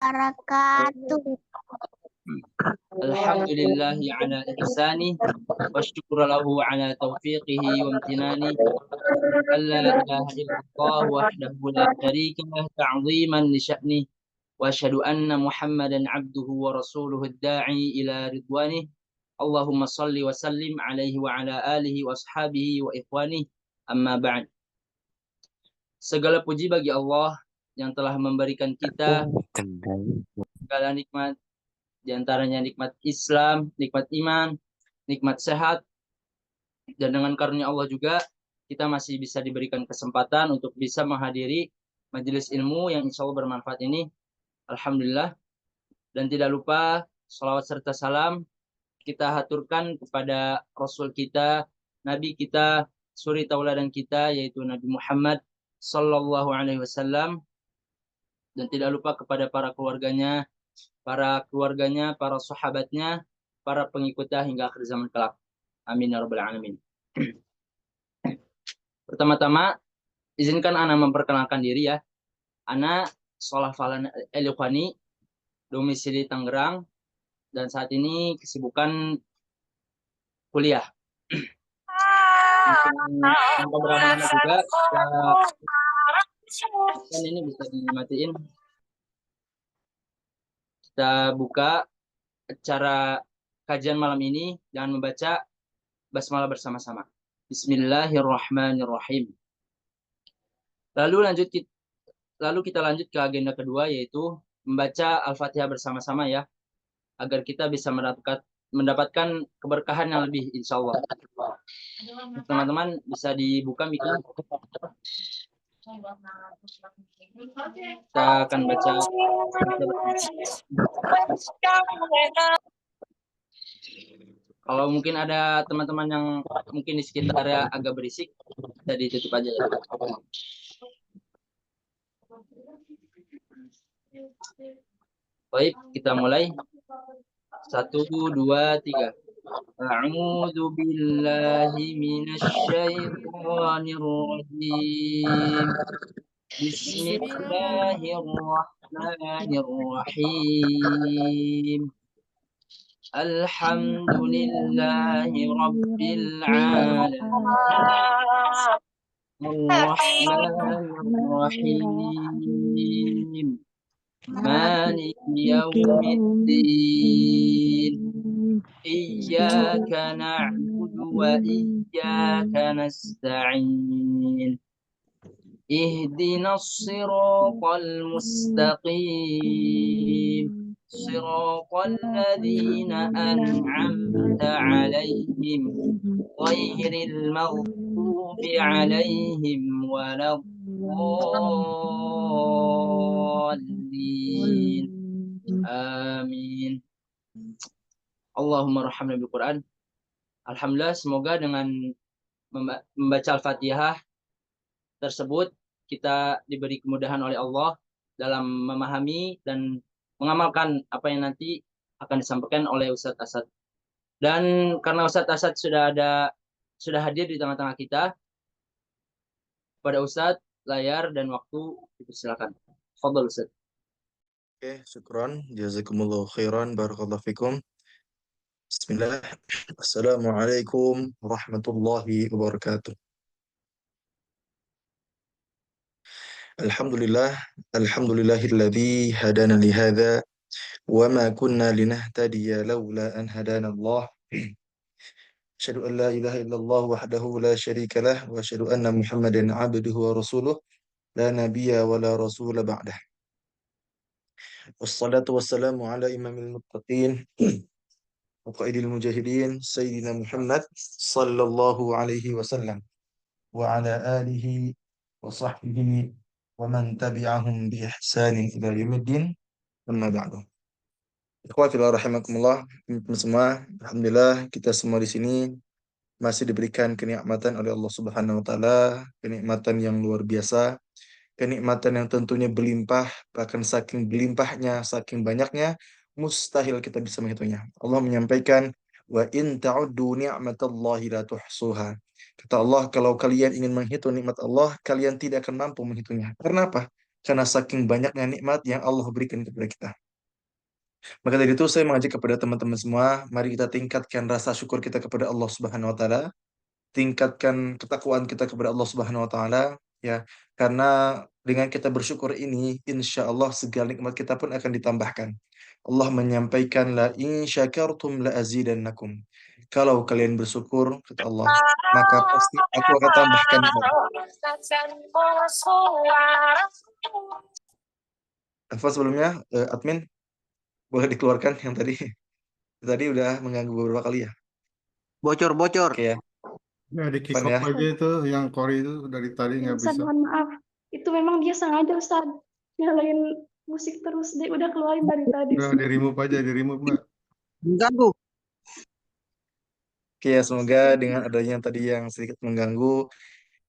wabarakatuh. Alhamdulillahi ala ihsani wa syukra lahu ala taufiqihi wa amtinani alla ilaha illallah wahdahu la syarika lah ta'ziman li sya'ni wa asyhadu anna Muhammadan abduhu wa rasuluhu ad-da'i ila ridwanih. Allahumma salli wa sallim alaihi wa ala alihi wa ashabihi wa ikhwanih. Amma ba'd. Segala puji bagi Allah yang telah memberikan kita segala nikmat, di antaranya nikmat Islam, nikmat iman, nikmat sehat, dan dengan karunia Allah juga kita masih bisa diberikan kesempatan untuk bisa menghadiri majelis ilmu yang insya Allah bermanfaat ini. Alhamdulillah. Dan tidak lupa salawat serta salam kita haturkan kepada Rasul kita, Nabi kita, suri tauladan kita, yaitu Nabi Muhammad Sallallahu Alaihi Wasallam. Dan tidak lupa kepada para keluarganya, para sahabatnya, para pengikutnya hingga akhir zaman kelak. Amin ya rabbal alamin. Pertama-tama, izinkan Ana memperkenalkan diri ya. Ana Sholah Falan Elikhwani, domisili Tangerang, dan saat ini kesibukan kuliah. Tanpa berlama-lama juga, dan ini bisa dimatiin. Kita buka acara kajian malam ini dengan membaca basmalah bersama-sama. Bismillahirrahmanirrahim. Lalu kita lanjut ke agenda kedua, yaitu membaca Al-Fatihah bersama-sama ya, agar kita bisa mendapatkan keberkahan yang lebih insya Allah. Teman-teman bisa dibuka mikro. Kita akan baca. Kalau mungkin ada teman-teman yang mungkin di sekitarnya agak berisik, bisa ditutup aja ya. Baik, kita mulai. 1, 2, 3. A'udzu billahi minasyaitonir rajim. Bismillahirrahmanirrahim. Alhamdulillahi rabbil alamin. Ar-Rahmanir-Rahim. Maliki yaumiddin. Iyyaka na'budu wa iyyaka nasta'in. Ihdinas siratal mustaqim. Siratal ladzina an'amta 'alaihim ghairil maghdubi 'alaihim waladdallin. Amin. Allahumma rahmna bil Quran. Alhamdulillah, semoga dengan membaca Al-Fatihah tersebut kita diberi kemudahan oleh Allah dalam memahami dan mengamalkan apa yang nanti akan disampaikan oleh Ustadz Asad. Dan karena Ustadz Asad sudah hadir di tengah-tengah kita, pada Ustadz layar dan waktu dipersilakan. Fadhal Ustadz. Oke, syukron. Jazakumullahu khairan. Barakallahu fikum. Bismillah. Assalamualaikum warahmatullahi wabarakatuh. Alhamdulillahilladzi hadana li hadza wa ma kunna linahtadiya laula an hadana Allah. Asyhadu an la ilaha illallah wahdahu la syarika lah wa asyhadu anna Muhammadan abduhu wa rasuluh la nabiyya wa la rasula ba'dah. Wassalatu wassalamu ala imamil muttaqin وقائد المجاهدين سيدنا محمد صلى الله عليه وسلم وعلى آله وصحبه ومن تبعهم بإحسان إلى يوم الدين أما بعد. Ikhwati rahimakumullah, semua, alhamdulillah kita semua di sini masih diberikan kenikmatan oleh Allah Subhanahu wa taala, kenikmatan yang luar biasa, kenikmatan yang tentunya berlimpah, bahkan saking berlimpahnya, saking banyaknya mustahil kita bisa menghitungnya. Allah menyampaikan, wa in ta'uddu ni'matallahi la tuhsuha. Kata Allah, kalau kalian ingin menghitung nikmat Allah, kalian tidak akan mampu menghitungnya. Karena apa? karena saking banyaknya nikmat yang Allah berikan kepada kita. Maka dari itu saya mengajak kepada teman-teman semua, mari kita tingkatkan rasa syukur kita kepada Allah Subhanahu wa taala, tingkatkan ketakwaan kita kepada Allah Subhanahu wa taala, ya. Karena dengan kita bersyukur ini, insya Allah segala nikmat kita pun akan ditambahkan. Allah menyampaikan la in syakartum la azidannakum. Kalau kalian bersyukur, kata Allah, maka pasti aku akan tambahkan nikmat. Apa sebelumnya, admin boleh dikeluarkan yang tadi tadi udah mengganggu beberapa kali ya. Bocor-bocor. Oke ya, Ya, di kick Pan off ya. aja itu yang Kori itu dari tadi nggak Ustaz, bisa. mohon maaf. Itu memang dia sengaja, Ustaz. Nyalain musik terus. Dia udah keluarin dari tadi Udah sih. di remove aja, di remove nggak? Mengganggu. Oke ya, semoga dengan adanya tadi yang sedikit mengganggu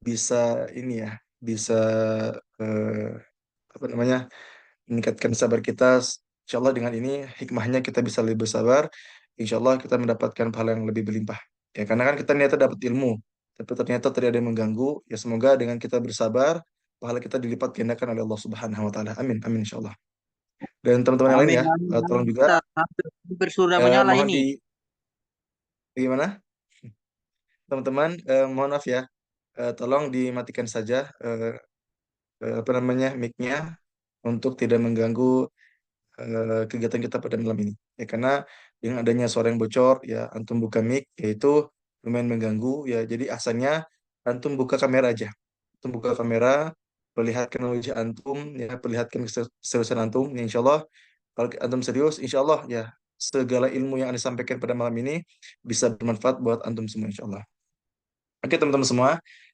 bisa ini ya, bisa eh, apa namanya, meningkatkan sabar kita. Insya Allah dengan ini hikmahnya kita bisa lebih bersabar. Insya Allah kita mendapatkan pahala yang lebih berlimpah. Ya, karena kan kita niatnya dapat ilmu, tapi ternyata tadi ada yang mengganggu. Ya semoga dengan kita bersabar, pahala kita dilipat gandakan oleh Allah Subhanahu Wa Taala. Amin, amin insya Allah. Dan teman-teman yang lain Amin, ya, amin, tolong amin. juga Kita hampir sudah menyala mohon ini. gimana, teman-teman, mohon maaf ya, tolong dimatikan saja apa namanya mic-nya untuk tidak mengganggu kegiatan kita pada malam ini. Ya karena dengan adanya suara yang bocor, ya antum buka mic, yaitu lumayan mengganggu. Ya jadi asalnya antum buka kamera aja. Antum buka kamera, perlihatkan wajah antum, ya perlihatkan keseriusan antum. Ya, insya Allah kalau antum serius, insya Allah ya segala ilmu yang anda sampaikan pada malam ini bisa bermanfaat buat antum semua insya Allah. Oke teman-teman semua,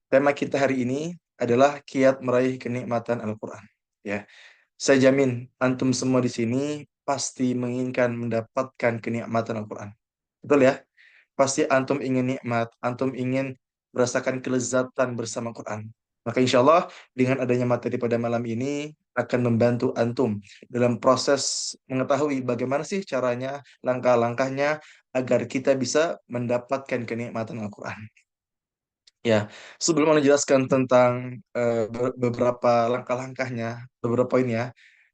tema kita hari ini adalah kiat meraih kenikmatan Al-Quran. Ya, saya jamin antum semua di sini pasti menginginkan mendapatkan kenikmatan Al-Quran. Betul ya? Pasti antum ingin nikmat, antum ingin merasakan kelezatan bersama Quran. Maka insya Allah dengan adanya materi pada malam ini akan membantu antum dalam proses mengetahui bagaimana sih caranya, langkah-langkahnya agar kita bisa mendapatkan kenikmatan Al-Quran. Ya, sebelum menjelaskan tentang beberapa langkah-langkahnya, beberapa poin ya,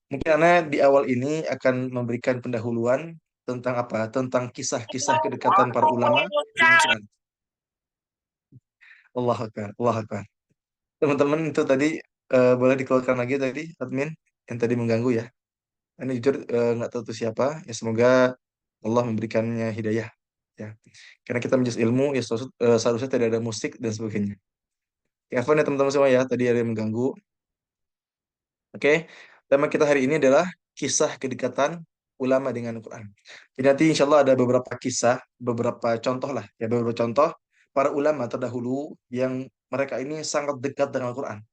mungkin Ana di awal ini akan memberikan pendahuluan tentang apa? Tentang kisah-kisah kedekatan para ulama dengan Quran. Allah Akbar, Allah Akbar. Teman-teman itu tadi boleh dikeluarkan lagi tadi, admin yang tadi mengganggu ya. Ini jujur nggak tahu itu siapa. Ya semoga Allah memberikannya hidayah. Ya, karena kita menjus ilmu, ya seharusnya tidak ada musik dan sebagainya. Ya, Afwan ya teman-teman semua ya, tadi ada yang mengganggu. Oke, tema kita hari ini adalah kisah kedekatan ulama dengan Al-Quran. Jadi nanti insya Allah ada beberapa kisah, beberapa contoh lah, ya beberapa contoh para ulama terdahulu yang mereka ini sangat dekat dengan Al-Quran.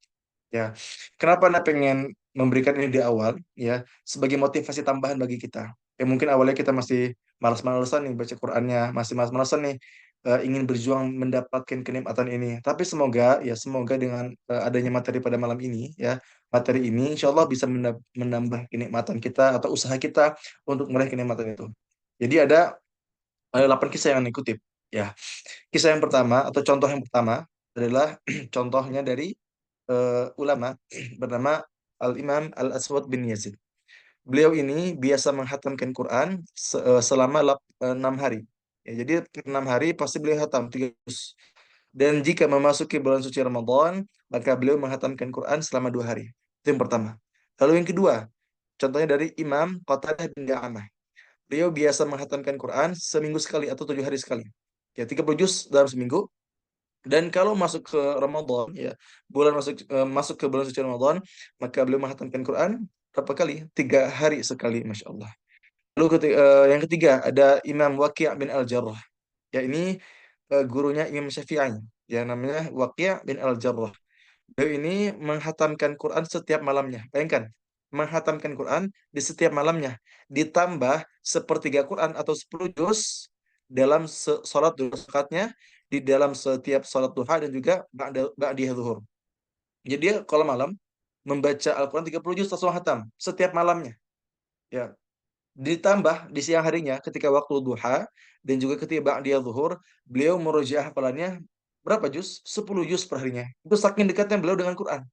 Ya, kenapa Anda pengen memberikan ini di awal? Ya, sebagai motivasi tambahan bagi kita. Ya mungkin awalnya kita masih malas-malasan nih baca Qurannya, masih malas-malasan nih ingin berjuang mendapatkan kenikmatan ini. Tapi semoga ya semoga dengan adanya materi pada malam ini ya materi ini insya Allah bisa menambah kenikmatan kita atau usaha kita untuk meraih kenikmatan itu. Jadi ada 8 kisah yang dikutip. Ya, kisah yang pertama atau contoh yang pertama adalah contohnya dari ulama bernama Al-Imam Al-Aswad bin Yazid. Beliau ini biasa menghatamkan Quran selama 6 hari. Ya, jadi 6 hari pasti beliau hatam 3 juz. Dan jika memasuki bulan suci Ramadan, maka beliau menghatamkan Quran selama 2 hari. Itu yang pertama. Lalu yang kedua, contohnya dari Imam Qatadah bin Da'amah. Beliau biasa menghatamkan Quran seminggu sekali atau 7 hari sekali. Ya, 30 juz dalam seminggu. Dan kalau masuk ke Ramadan, ya masuk ke bulan suci Ramadan, maka beliau menghatamkan Quran berapa kali? 3 hari sekali, masya Allah. Lalu yang ketiga ada Imam Waqi' bin Al-Jarrah. Ya ini gurunya Imam Syafi'i. Ya namanya Waqi' bin Al-Jarrah. Beliau ini menghatamkan Quran setiap malamnya. Bayangkan, menghatamkan Quran di setiap malamnya. Ditambah sepertiga Quran atau 10 juz dalam sholat dua rakatnya, di dalam setiap sholat duha dan juga ba'di zuhur. Jadi dia kalau malam membaca Al-Quran 30 juz langsung hatam setiap malamnya. Ya, ditambah di siang harinya ketika waktu duha dan juga ketika ba'di zuhur, beliau merojaah hafalannya berapa juz? 10 juz per harinya. Itu saking dekatnya beliau dengan Quran.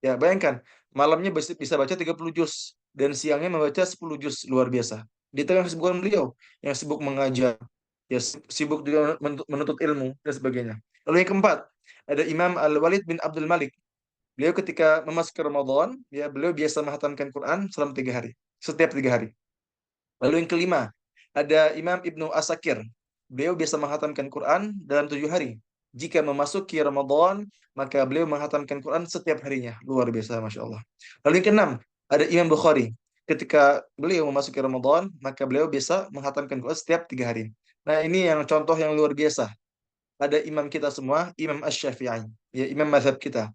Ya, bayangkan malamnya bisa baca 30 juz dan siangnya membaca 10 juz, luar biasa. Di tengah kesibukan beliau yang sibuk mengajar, ya sibuk juga menuntut ilmu dan sebagainya. Lalu yang keempat, ada Imam Al-Walid bin Abdul Malik. Beliau ketika memasuki Ramadan, ya beliau biasa menghatamkan Quran selama 3 hari, setiap 3 hari. Lalu yang kelima, ada Imam Ibnu Asakir. Beliau biasa menghatamkan Quran dalam 7 hari. Jika memasuki Ramadan, maka beliau menghatamkan Quran setiap harinya. Luar biasa, Masya Allah. Lalu yang keenam, ada Imam Bukhari. Ketika beliau memasuki Ramadan, maka beliau biasa menghatamkan Quran setiap 3 hari. Nah, ini yang contoh yang luar biasa. Ada imam kita semua, Imam Asy-Syafi'i, ya imam mazhab kita.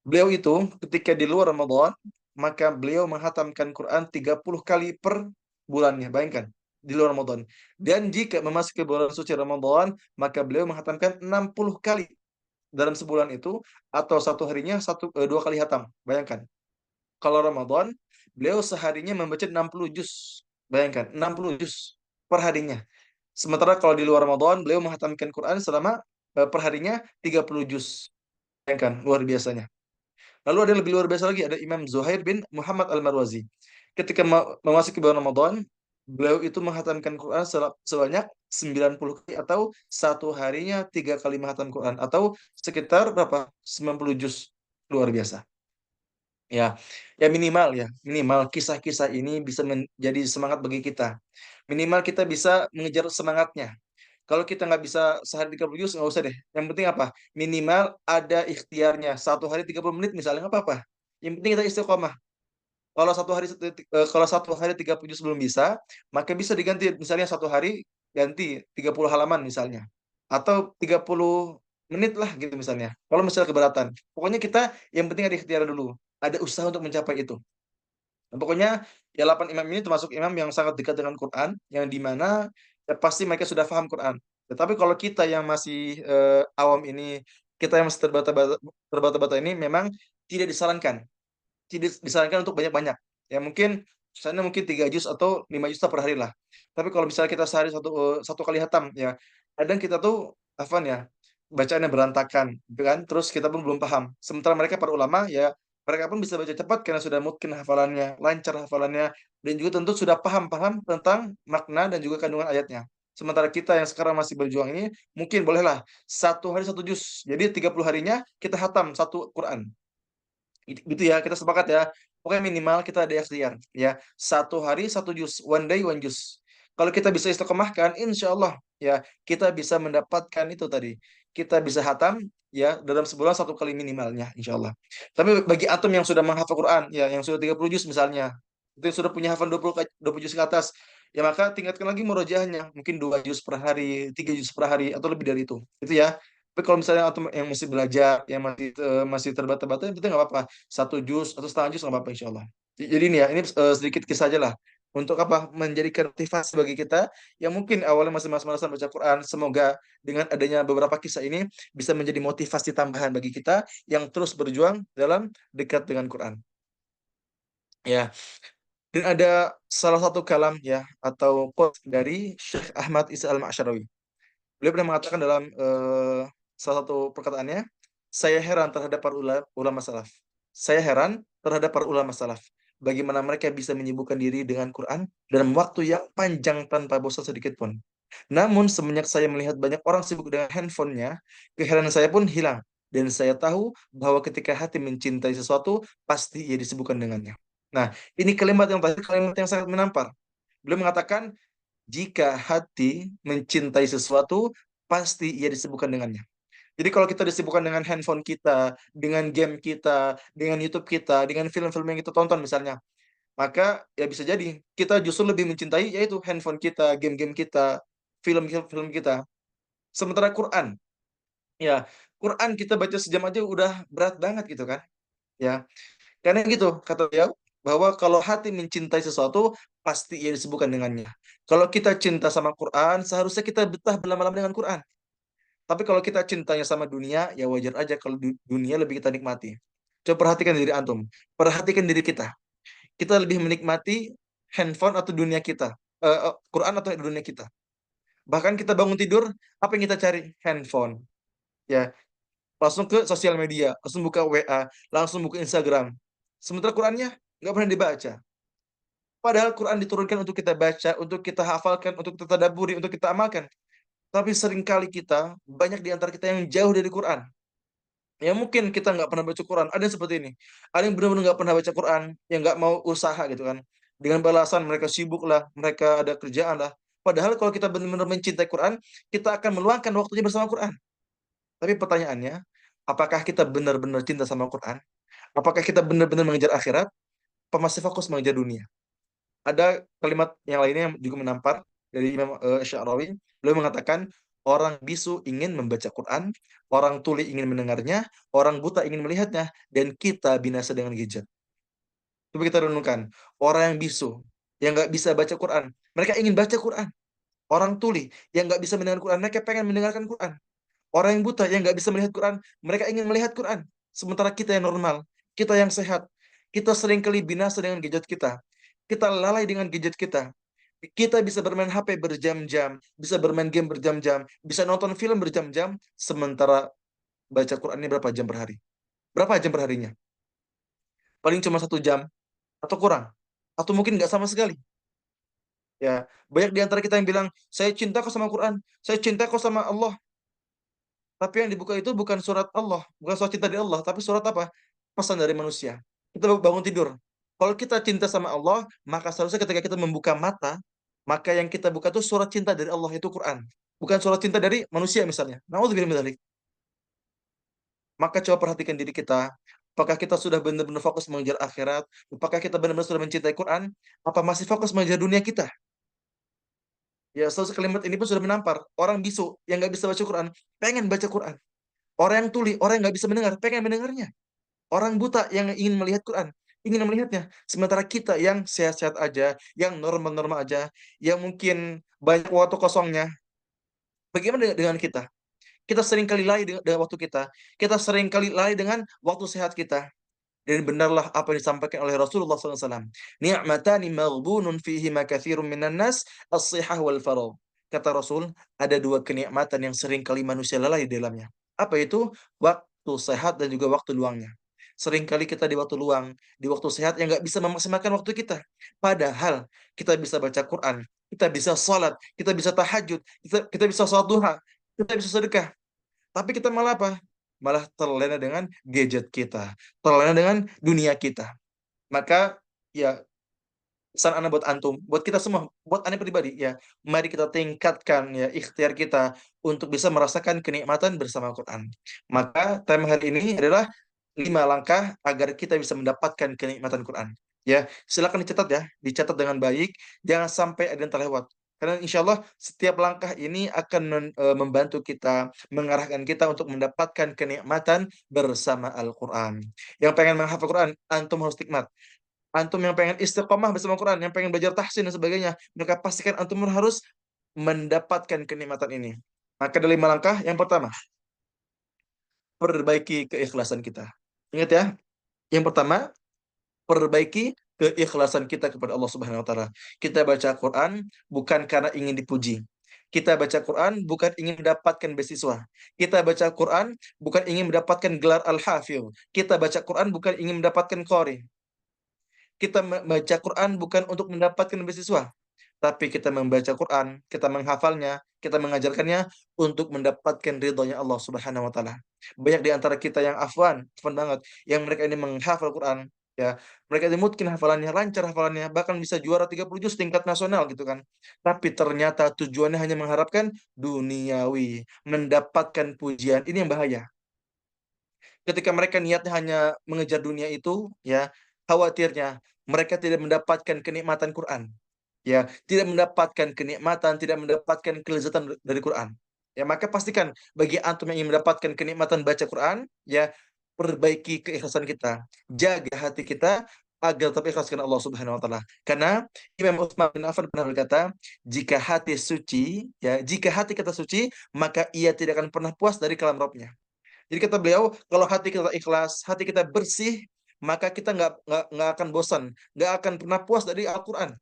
Beliau itu ketika di luar Ramadan, maka beliau menghatamkan Quran 30 kali per bulannya. Bayangkan, di luar Ramadan. Dan jika memasuki bulan suci Ramadan, maka beliau menghatamkan 60 kali dalam sebulan itu, atau satu harinya 2 kali hatam. Bayangkan. Kalau Ramadan, beliau seharinya membaca 60 juz. Bayangkan, 60 juz per harinya. Sementara kalau di luar Ramadan, beliau menghatamkan Quran selama per harinya 30 juz. Bayangkan, luar biasanya. Lalu ada yang lebih luar biasa lagi, ada Imam Zuhair bin Muhammad Al-Marwazi. Ketika memasuki bulan Ramadan, beliau itu menghatamkan Quran sebanyak 90 kali, atau satu harinya 3 kali menghatam Quran, atau sekitar berapa? 90 juz. Luar biasa. Ya, ya minimal kisah-kisah ini bisa menjadi semangat bagi kita. Minimal kita bisa mengejar semangatnya. Kalau kita nggak bisa sehari 30 juz, nggak usah deh. Yang penting apa? Minimal ada ikhtiarnya. Satu hari 30 menit misalnya, nggak apa-apa. Yang penting kita istiqomah. Kalau satu hari 30 juz belum bisa, maka bisa diganti. Misalnya satu hari ganti 30 halaman misalnya. Atau 30 menit lah gitu misalnya. Kalau misalnya keberatan. Pokoknya kita yang penting ada ikhtiar dulu. Ada usaha untuk mencapai itu. Nah, pokoknya ya 8 imam ini termasuk imam yang sangat dekat dengan Quran, yang dimana ya, pasti mereka sudah paham Quran. Tetapi kalau kita yang masih awam ini, kita yang masih terbata-bata ini, memang tidak disarankan. Tidak disarankan untuk banyak-banyak. Ya mungkin misalnya mungkin 3 juz atau 5 juz per hari lah. Tapi kalau misalnya kita sehari satu kali hatam, ya kadang kita tuh hafal ya bacaannya berantakan, gitu kan? Terus kita pun belum paham. Sementara mereka para ulama, ya mereka pun bisa baca cepat karena sudah mungkin hafalannya, lancar hafalannya, dan juga tentu sudah paham-paham tentang makna dan juga kandungan ayatnya. Sementara kita yang sekarang masih berjuang ini, mungkin bolehlah satu hari satu juz. Jadi 30 harinya kita hatam satu Quran. Gitu ya, kita sepakat ya. Pokoknya minimal kita ada ikhtiar ya. Satu hari satu juz, one day one juz. Kalau kita bisa istiqomahkan, insya Allah ya kita bisa mendapatkan itu tadi. Kita bisa hatam ya dalam sebulan 1 kali minimalnya, insya Allah. Tapi bagi antum yang sudah menghafal Quran ya, yang sudah 30 juz misalnya, itu yang sudah punya hafal 20 juz ke atas, ya maka tingkatkan lagi murojaahnya. Mungkin 2 juz per hari, 3 juz per hari, atau lebih dari itu. Itu ya. Tapi kalau misalnya antum yang masih belajar, yang masih terbata-bata, itu nggak apa-apa. Satu juz atau setengah juz nggak apa-apa, insya Allah. Jadi ini ya, ini sedikit kisah aja lah. Untuk apa? Menjadikan motivasi bagi kita yang mungkin awalnya masih malas-malasan baca Quran. Semoga dengan adanya beberapa kisah ini bisa menjadi motivasi tambahan bagi kita yang terus berjuang dalam dekat dengan Quran. Ya, dan ada salah satu kalam ya atau quote dari Syekh Ahmad Isa Al-Ma'syarawi. Beliau pernah mengatakan dalam salah satu perkataannya, saya heran terhadap para ulama salaf. Saya heran terhadap para ulama salaf. Bagaimana mereka bisa menyibukkan diri dengan Quran dalam waktu yang panjang tanpa bosan sedikit pun. Namun semenjak saya melihat banyak orang sibuk dengan handphonenya, keheranan saya pun hilang. Dan saya tahu bahwa ketika hati mencintai sesuatu, pasti ia disibukkan dengannya. Nah, ini kalimat yang tadi, kalimat yang sangat menampar. Beliau mengatakan, jika hati mencintai sesuatu, pasti ia disibukkan dengannya. Jadi kalau kita disibukkan dengan handphone kita, dengan game kita, dengan YouTube kita, dengan film-film yang kita tonton misalnya, maka ya bisa jadi kita justru lebih mencintai yaitu handphone kita, game-game kita, film-film kita. Sementara Quran, ya Quran kita baca sejam aja udah berat banget gitu kan. Ya, karena gitu kata dia bahwa kalau hati mencintai sesuatu pasti ia disebutkan dengannya. Kalau kita cinta sama Quran, seharusnya kita betah berlama-lama dengan Quran. Tapi kalau kita cintanya sama dunia, ya wajar aja kalau dunia lebih kita nikmati. Coba perhatikan diri antum, perhatikan diri kita. Kita lebih menikmati handphone atau dunia kita, Quran atau dunia kita. Bahkan kita bangun tidur, apa yang kita cari? Handphone. Ya, langsung ke sosial media, langsung buka WA, langsung buka Instagram. Sementara Qurannya nggak pernah dibaca. Padahal Quran diturunkan untuk kita baca, untuk kita hafalkan, untuk kita tadabburi, untuk kita amalkan. Tapi seringkali kita, banyak di antara kita yang jauh dari Quran. Ya mungkin kita nggak pernah baca Quran. Ada yang seperti ini. Ada yang benar-benar nggak pernah baca Quran, yang nggak mau usaha gitu kan. Dengan balasan mereka sibuk lah, mereka ada kerjaan lah. Padahal kalau kita benar-benar mencintai Quran, kita akan meluangkan waktunya bersama Quran. Tapi pertanyaannya, apakah kita benar-benar cinta sama Quran? Apakah kita benar-benar mengejar akhirat? Apa masih fokus mengejar dunia? Ada kalimat yang lainnya yang juga menampar dari Imam Sya'rawi. Beliau mengatakan, orang bisu ingin membaca Quran, orang tuli ingin mendengarnya, orang buta ingin melihatnya, dan kita binasa dengan gadget. Coba kita renungkan, orang yang bisu, yang nggak bisa baca Quran, mereka ingin baca Quran. Orang tuli, yang nggak bisa mendengar Quran, mereka pengen mendengarkan Quran. Orang yang buta, yang nggak bisa melihat Quran, mereka ingin melihat Quran. Sementara kita yang normal, kita yang sehat, kita seringkali binasa dengan gadget kita. Kita lalai dengan gadget kita. Kita bisa bermain HP berjam-jam, bisa bermain game berjam-jam, bisa nonton film berjam-jam, sementara baca Quran ini berapa jam per hari? Berapa jam per harinya? Paling cuma 1 jam, atau kurang. Atau mungkin nggak sama sekali. Ya, banyak di antara kita yang bilang, saya cinta kok sama Quran, saya cinta kok sama Allah. Tapi yang dibuka itu bukan surat Allah, bukan surat cinta dari Allah, tapi surat apa? Pesan dari manusia. Kita bangun tidur. Kalau kita cinta sama Allah, maka seharusnya ketika kita membuka mata, maka yang kita buka itu surat cinta dari Allah, itu Quran. Bukan surat cinta dari manusia misalnya. Nauzubillah min dzalik. Maka coba perhatikan diri kita. Apakah kita sudah benar-benar fokus mengejar akhirat? Apakah kita benar-benar sudah mencintai Quran? Apa masih fokus mengejar dunia kita? Ya, setelah kalimat ini pun sudah menampar. Orang bisu yang nggak bisa baca Quran, pengen baca Quran. Orang yang tuli, orang yang nggak bisa mendengar, pengen mendengarnya. Orang buta yang ingin melihat Quran, ingin melihatnya. Sementara kita yang sehat-sehat aja, yang normal-normal aja, yang mungkin banyak waktu kosongnya. Bagaimana dengan kita? Kita sering kali lalai dengan waktu kita. Kita sering kali lalai dengan waktu sehat kita. Dan benarlah apa yang disampaikan oleh Rasulullah SAW. Ni'matani maghbunun fihi ma katsirun minan nas, as-sihah wal faragh. Kata Rasul, ada 2 kenikmatan yang sering kali manusia lalai di dalamnya. Apa itu? Waktu sehat dan juga waktu luangnya. Seringkali kita di waktu luang, di waktu sehat yang nggak bisa memaksimalkan waktu kita. Padahal kita bisa baca Quran, kita bisa sholat, kita bisa tahajud, kita bisa sholat duha, kita bisa sedekah. Tapi kita malah apa? Malah terlena dengan gadget kita, terlena dengan dunia kita. Maka ya pesan ana buat antum, buat kita semua, buat ana pribadi ya, mari kita tingkatkan ya ikhtiar kita untuk bisa merasakan kenikmatan bersama Quran. Maka tema hari ini adalah 5 langkah agar kita bisa mendapatkan kenikmatan Quran. Ya, silakan dicatat ya, dicatat dengan baik, jangan sampai ada yang terlewat. Karena insya Allah setiap langkah ini akan membantu kita, mengarahkan kita untuk mendapatkan kenikmatan bersama Al-Quran. Yang pengen menghafal Quran, antum harus nikmat. Antum yang pengen istiqomah bersama Quran, yang pengen belajar tahsin dan sebagainya, maka pastikan antum harus mendapatkan kenikmatan ini. Maka ada 5 langkah. Yang pertama, perbaiki keikhlasan kita. Ingat ya, yang pertama, perbaiki keikhlasan kita kepada Allah Subhanahu wa taala. Kita baca Quran bukan karena ingin dipuji. Kita baca Quran bukan ingin mendapatkan beasiswa. Kita baca Quran bukan ingin mendapatkan gelar Al-Hafidh. Kita baca Quran bukan ingin mendapatkan qari. Kita membaca Quran bukan untuk mendapatkan beasiswa, tapi kita membaca Quran, kita menghafalnya, kita mengajarkannya untuk mendapatkan ridhonya Allah Subhanahu wa taala. Banyak di antara kita yang afwan banget, yang mereka ini menghafal Quran, ya. Mereka ini mungkin hafalannya lancar, hafalannya bahkan bisa juara 30 juz tingkat nasional gitu kan. Tapi ternyata tujuannya hanya mengharapkan duniawi, mendapatkan pujian. Ini yang bahaya. Ketika mereka niatnya hanya mengejar dunia itu, ya, khawatirnya mereka tidak mendapatkan kenikmatan Quran. Ya, tidak mendapatkan kenikmatan, tidak mendapatkan kelezatan dari Quran. Ya, maka pastikan bagi antum yang ingin mendapatkan kenikmatan baca Quran, ya, perbaiki keikhlasan kita. Jaga hati kita agar tetap ikhlas karena Allah Subhanahu wa taala. Karena Imam Utsman bin Affan pernah berkata, jika hati suci, ya, jika hati kita suci, maka ia tidak akan pernah puas dari kalam Rabbnya. Jadi kata beliau, kalau hati kita ikhlas, hati kita bersih, maka kita nggak akan bosan, nggak akan pernah puas dari Al-Quran.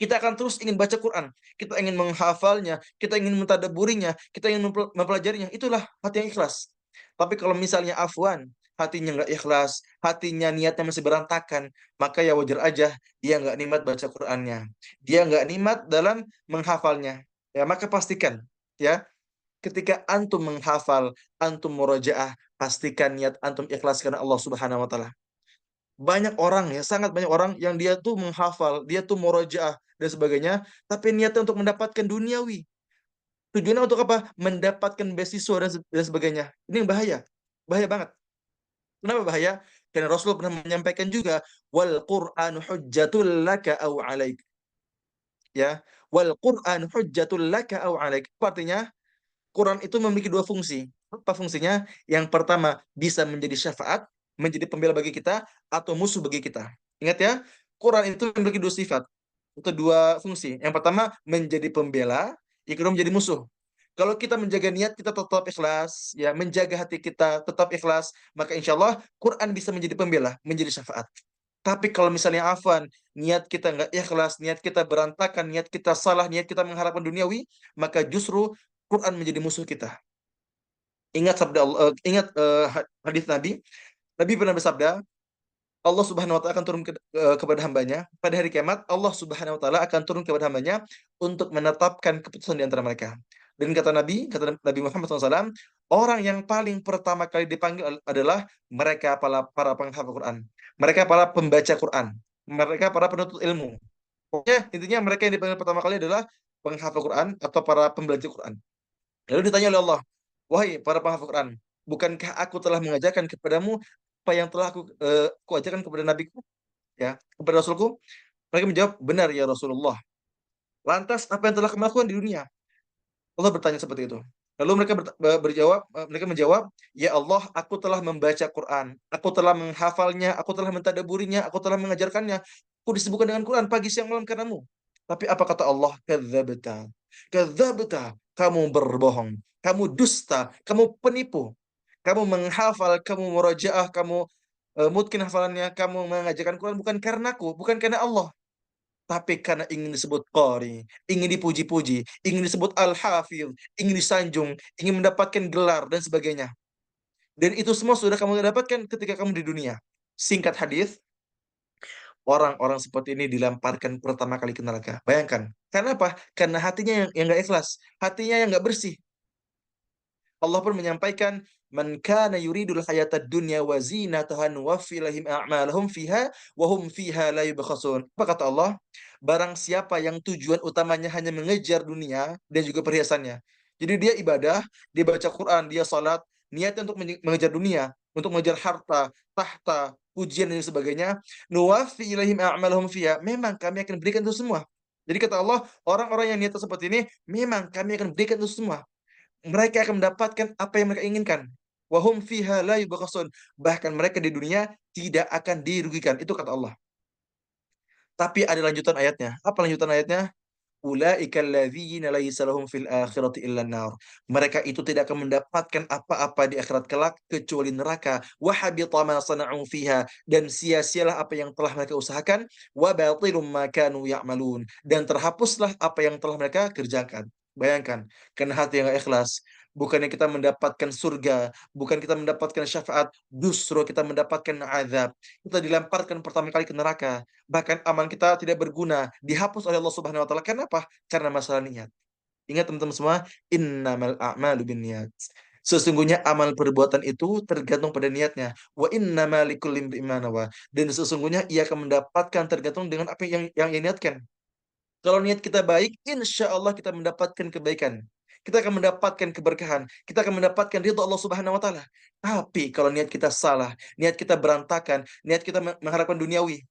Kita akan terus ingin baca Quran, kita ingin menghafalnya, kita ingin mentadaburinya, kita ingin mempelajarinya. Itulah hati yang ikhlas. Tapi kalau misalnya afwan, hatinya nggak ikhlas, hatinya niatnya masih berantakan, maka ya wajar aja dia nggak nikmat baca Qur'annya, dia nggak nikmat dalam menghafalnya. Ya, maka pastikan ya, ketika antum menghafal, antum murojaah, pastikan niat antum ikhlas karena Allah Subhanahu wa taala. Banyak orang ya, sangat banyak orang yang dia tuh menghafal, dia tuh murojaah dan sebagainya, tapi niatnya untuk mendapatkan duniawi. Tujuannya untuk apa? Mendapatkan beasiswa dan sebagainya. Ini yang bahaya. Bahaya banget. Kenapa bahaya? Karena Rasul pernah menyampaikan juga, wal Qur'anu hujjatul laka au alaik. Ya, wal Qur'anu hujjatul laka au alaik. Artinya, Quran itu memiliki dua fungsi. Apa fungsinya? Yang pertama, bisa menjadi syafaat, menjadi pembela bagi kita, atau musuh bagi kita. Ingat ya, Quran itu memiliki dua sifat, atau dua fungsi. Yang pertama, menjadi pembela, yang kedua menjadi musuh. Kalau kita menjaga niat kita tetap ikhlas, ya menjaga hati kita tetap ikhlas, maka insya Allah Quran bisa menjadi pembela, menjadi syafaat. Tapi kalau misalnya afan, niat kita nggak ikhlas, niat kita berantakan, niat kita salah, niat kita mengharapkan duniawi, maka justru Quran menjadi musuh kita. Ingat sabda Allah, ingat hadis Nabi. Nabi pernah bersabda, Allah Subhanahu wa taala akan turun kepada hambanya pada hari kiamat. Allah Subhanahu wa taala akan turun kepada hambanya untuk menetapkan keputusan di antara mereka. Dan kata Nabi Muhammad SAW, orang yang paling pertama kali dipanggil adalah mereka para penghafal Quran, mereka para pembaca Quran, mereka para penuntut ilmu. Pokoknya intinya mereka yang dipanggil pertama kali adalah penghafal Quran atau para pembelajar Quran. Lalu ditanya oleh Allah, wahai para penghafal Quran, bukankah aku telah mengajarkan kepadamu apa yang telah aku ajarkan kepada nabiku, ya, kepada Rasulku? Mereka menjawab, benar ya Rasulullah. Lantas apa yang telah kamu lakukan di dunia? Allah bertanya seperti itu. Lalu mereka menjawab, ya Allah, aku telah membaca Quran, aku telah menghafalnya, aku telah mentadaburinya, aku telah mengajarkannya. Aku disebutkan dengan Quran pagi siang malam karenamu. Tapi apa kata Allah? Kadzabta. Kadzabta. Kamu berbohong. Kamu dusta. Kamu penipu. Kamu menghafal, kamu murajaah, kamu mungkin hafalannya, kamu mengajarkan Quran bukan karenaku, bukan karena Allah, tapi karena ingin disebut qari, ingin dipuji-puji, ingin disebut al-hafidh, ingin disanjung, ingin mendapatkan gelar dan sebagainya. Dan itu semua sudah kamu dapatkan ketika kamu di dunia. Singkat hadis, orang-orang seperti ini dilemparkan pertama kali ke neraka. Bayangkan. Karena apa? Karena hatinya yang nggak ikhlas, hatinya yang nggak bersih. Allah pun menyampaikan, man kana yuridul hayatad dunya wa zinataha nuwaffi lahum a'malahum fiha wa hum fiha la yubkhasun. Apa kata Allah? Barang siapa yang tujuan utamanya hanya mengejar dunia dan juga perhiasannya. Jadi dia ibadah, dia baca Quran, dia salat, niatnya untuk mengejar dunia, untuk mengejar harta, tahta, pujian dan sebagainya. Nuwaffi ilaihim a'malahum fiha. Memang kami akan berikan itu semua. Jadi kata Allah, orang-orang yang niatnya seperti ini, memang kami akan berikan itu semua. Mereka akan mendapatkan apa yang mereka inginkan. Wahum fiha la yubkhasun. Bahkan mereka di dunia tidak akan dirugikan. Itu kata Allah. Tapi ada lanjutan ayatnya. Apa lanjutan ayatnya? Ulaika alladzina laisa lahum fil akhirati illa nar. Mereka itu tidak akan mendapatkan apa-apa di akhirat kelak kecuali neraka. Wa habita ma sana'u fiha, dan sia-sialah apa yang telah mereka usahakan. Wa batilum ma kanu ya'malun, dan terhapuslah apa yang telah mereka kerjakan. Bayangkan, karena hati yang gak ikhlas, bukannya kita mendapatkan surga, bukan kita mendapatkan syafaat, justru kita mendapatkan azab. Kita dilemparkan pertama kali ke neraka. Bahkan amal kita tidak berguna, dihapus oleh Allah Subhanahu wa taala. Kenapa? Karena masalah niat. Ingat teman-teman semua, innamal a'malu binniyat. Sesungguhnya amal perbuatan itu tergantung pada niatnya. Wa innamal likulli imri'in ma nawa. Dan sesungguhnya ia akan mendapatkan tergantung dengan apa yang ia niatkan. Kalau niat kita baik, insya Allah kita mendapatkan kebaikan. Kita akan mendapatkan keberkahan. Kita akan mendapatkan ridho Allah Subhanahu wa taala. Tapi kalau niat kita salah, niat kita berantakan, niat kita mengharapkan duniawi,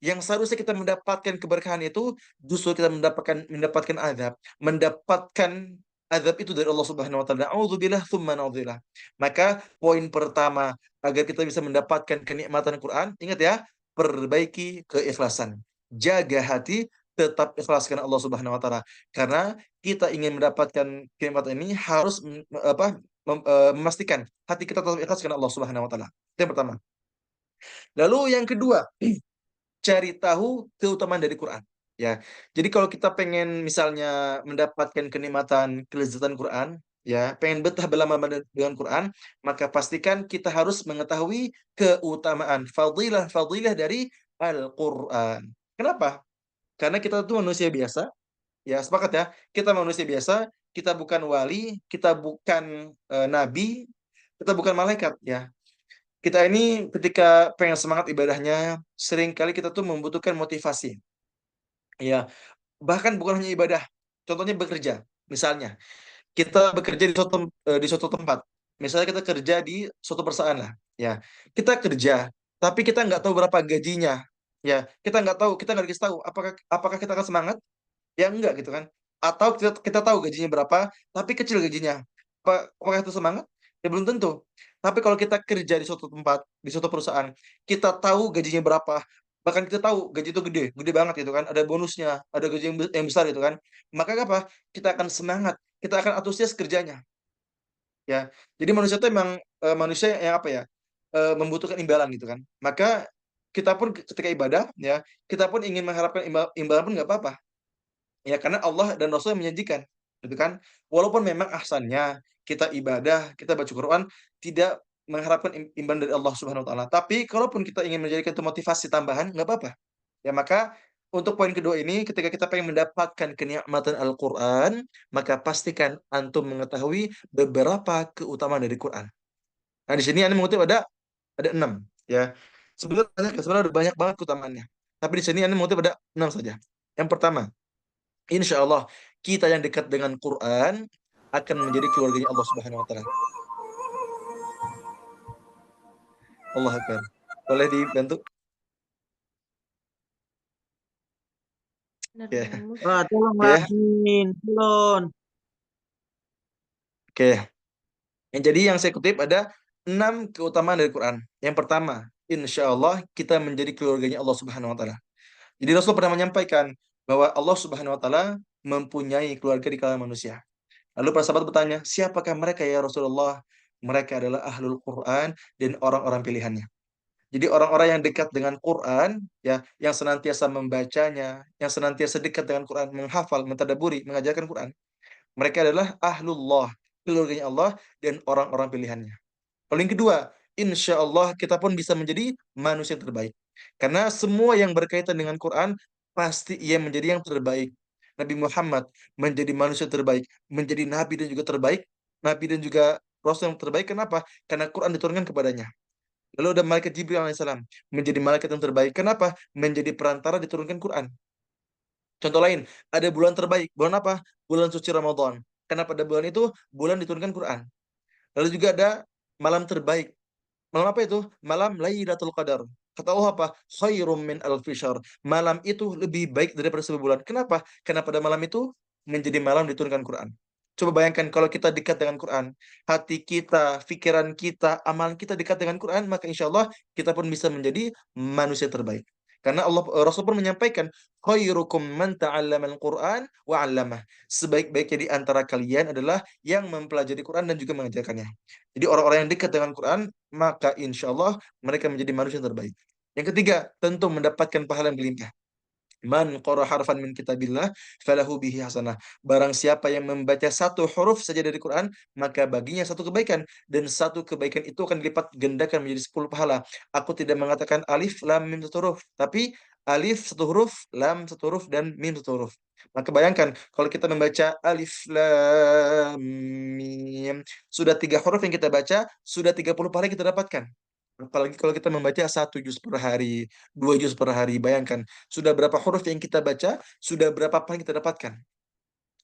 yang seharusnya kita mendapatkan keberkahan itu justru kita mendapatkan azab, mendapatkan azab itu dari Allah Subhanahu wa taala. Auzubillah tsumma naudzubillah. Maka poin pertama agar kita bisa mendapatkan kenikmatan Quran, ingat ya, perbaiki keikhlasan. Jaga hati, tetap ikhlaskan Allah Subhanahu wa taala. Karena kita ingin mendapatkan kenikmatan ini harus memastikan hati kita tetap ikhlas karena Allah Subhanahu wa taala. Itu yang pertama. Lalu yang kedua, cari tahu keutamaan dari Quran. Ya, jadi kalau kita pengen misalnya mendapatkan kenikmatan kelezatan Quran, ya, pengen betah berlama-lama dengan Quran, maka pastikan kita harus mengetahui keutamaan fadilah dari Al-Quran. Kenapa? Karena kita tuh manusia biasa, ya sepakat ya, kita manusia biasa, kita bukan wali, kita bukan nabi, kita bukan malaikat ya. Kita ini ketika pengen semangat ibadahnya, seringkali kita tuh membutuhkan motivasi. Ya, bahkan bukan hanya ibadah. Contohnya bekerja. Misalnya, kita bekerja di suatu tempat. Misalnya kita kerja di suatu perusahaan lah. Ya, kita kerja, tapi kita nggak tahu berapa gajinya. Ya, kita nggak tahu, kita nggak dikasih tahu apakah kita akan semangat? Ya enggak gitu kan. Atau kita tahu gajinya berapa, tapi kecil gajinya. Apakah itu semangat? Ya belum tentu. Tapi kalau kita kerja di suatu tempat, di suatu perusahaan, kita tahu gajinya berapa, bahkan kita tahu gaji itu gede, gede banget gitu kan, ada bonusnya, ada gaji yang besar gitu kan. Maka apa? Kita akan semangat, kita akan antusias kerjanya. Ya. Jadi manusia itu emang manusia yang apa ya? Membutuhkan imbalan gitu kan. Maka kita pun ketika ibadah ya, kita pun ingin mengharapkan imbalan pun nggak apa-apa. Ya karena Allah dan Rasul yang menjanjikan, gitu kan? Walaupun memang ahsannya kita ibadah, kita baca Quran tidak mengharapkan imbalan dari Allah Subhanahu wa taala. Tapi kalaupun kita ingin menjadikan itu motivasi tambahan, nggak apa-apa. Ya maka untuk poin kedua ini, ketika kita pengen mendapatkan kenikmatan Al-Quran, maka pastikan antum mengetahui beberapa keutamaan dari Quran. Nah di sini Anda mengutip ada 6 ya. Sebenarnya ada banyak banget keutamaannya. Tapi di sini Anda mengutip ada 6 saja. Yang pertama, insya Allah kita yang dekat dengan Quran akan menjadi keluarganya Allah Subhanahu Wa Taala. Allah Akbar. Boleh dibantu? Benar Ya, Bang Mus. Wah, tolong ya, admin, tolong. oke. Jadi yang saya kutip ada 6 keutamaan dari Quran. Yang pertama, insya Allah kita menjadi keluarganya Allah Subhanahu Wa Taala. Jadi Rasul pernah menyampaikan bahwa Allah Subhanahu Wa Taala mempunyai keluarga di kalangan manusia. Lalu para sahabat bertanya, siapakah mereka ya Rasulullah? Mereka adalah ahlul Quran dan orang-orang pilihannya. Jadi orang-orang yang dekat dengan Quran, ya, yang senantiasa membacanya, yang senantiasa dekat dengan Quran, menghafal, mentadaburi, mengajarkan Quran. Mereka adalah ahlullah, keluarganya Allah dan orang-orang pilihannya. Lalu yang kedua, insya Allah kita pun bisa menjadi manusia yang terbaik. Karena semua yang berkaitan dengan Quran, pasti ia menjadi yang terbaik. Nabi Muhammad menjadi manusia terbaik, menjadi nabi dan juga terbaik, nabi dan juga rasul yang terbaik. Kenapa? Karena Quran diturunkan kepadanya. Lalu ada malaikat Jibril alaihissalam menjadi malaikat yang terbaik. Kenapa? Menjadi perantara diturunkan Quran. Contoh lain, ada bulan terbaik. Bulan apa? Bulan suci Ramadan. Karena pada bulan itu bulan diturunkan Quran. Lalu juga ada malam terbaik. Malam apa itu? Malam Lailatul Qadar. Kata Allah apa? Khairum min alfi syahr. Malam itu lebih baik daripada 1 bulan. Kenapa? Karena pada malam itu menjadi malam diturunkan Quran. Coba bayangkan kalau kita dekat dengan Quran, hati kita, pikiran kita, amalan kita dekat dengan Quran, maka insya Allah kita pun bisa menjadi manusia terbaik. Karena Rasul pun menyampaikan, khairukum man ta'allamal Quran wa 'allamah. Sebaik-baiknya di antara kalian adalah yang mempelajari Quran dan juga mengajarkannya. Jadi orang-orang yang dekat dengan Quran, maka insya Allah mereka menjadi manusia yang terbaik. Yang ketiga, tentu mendapatkan pahala yang berlimpah. Man qara harfan min kitabillah falahu bihi hasanah. Barang siapa yang membaca 1 huruf saja dari Quran, maka baginya 1 kebaikan dan 1 kebaikan itu akan dilipat gandakan menjadi 10 pahala. Aku tidak mengatakan alif lam mim 1 huruf, tapi alif 1 huruf, lam 1 huruf dan mim 1 huruf. Maka bayangkan kalau kita membaca alif lam mim, sudah 3 huruf yang kita baca, sudah 30 pahala yang kita dapatkan. Apalagi kalau kita membaca 1 juz per hari, 2 juz per hari, bayangkan sudah berapa huruf yang kita baca, sudah berapa pahala yang kita dapatkan.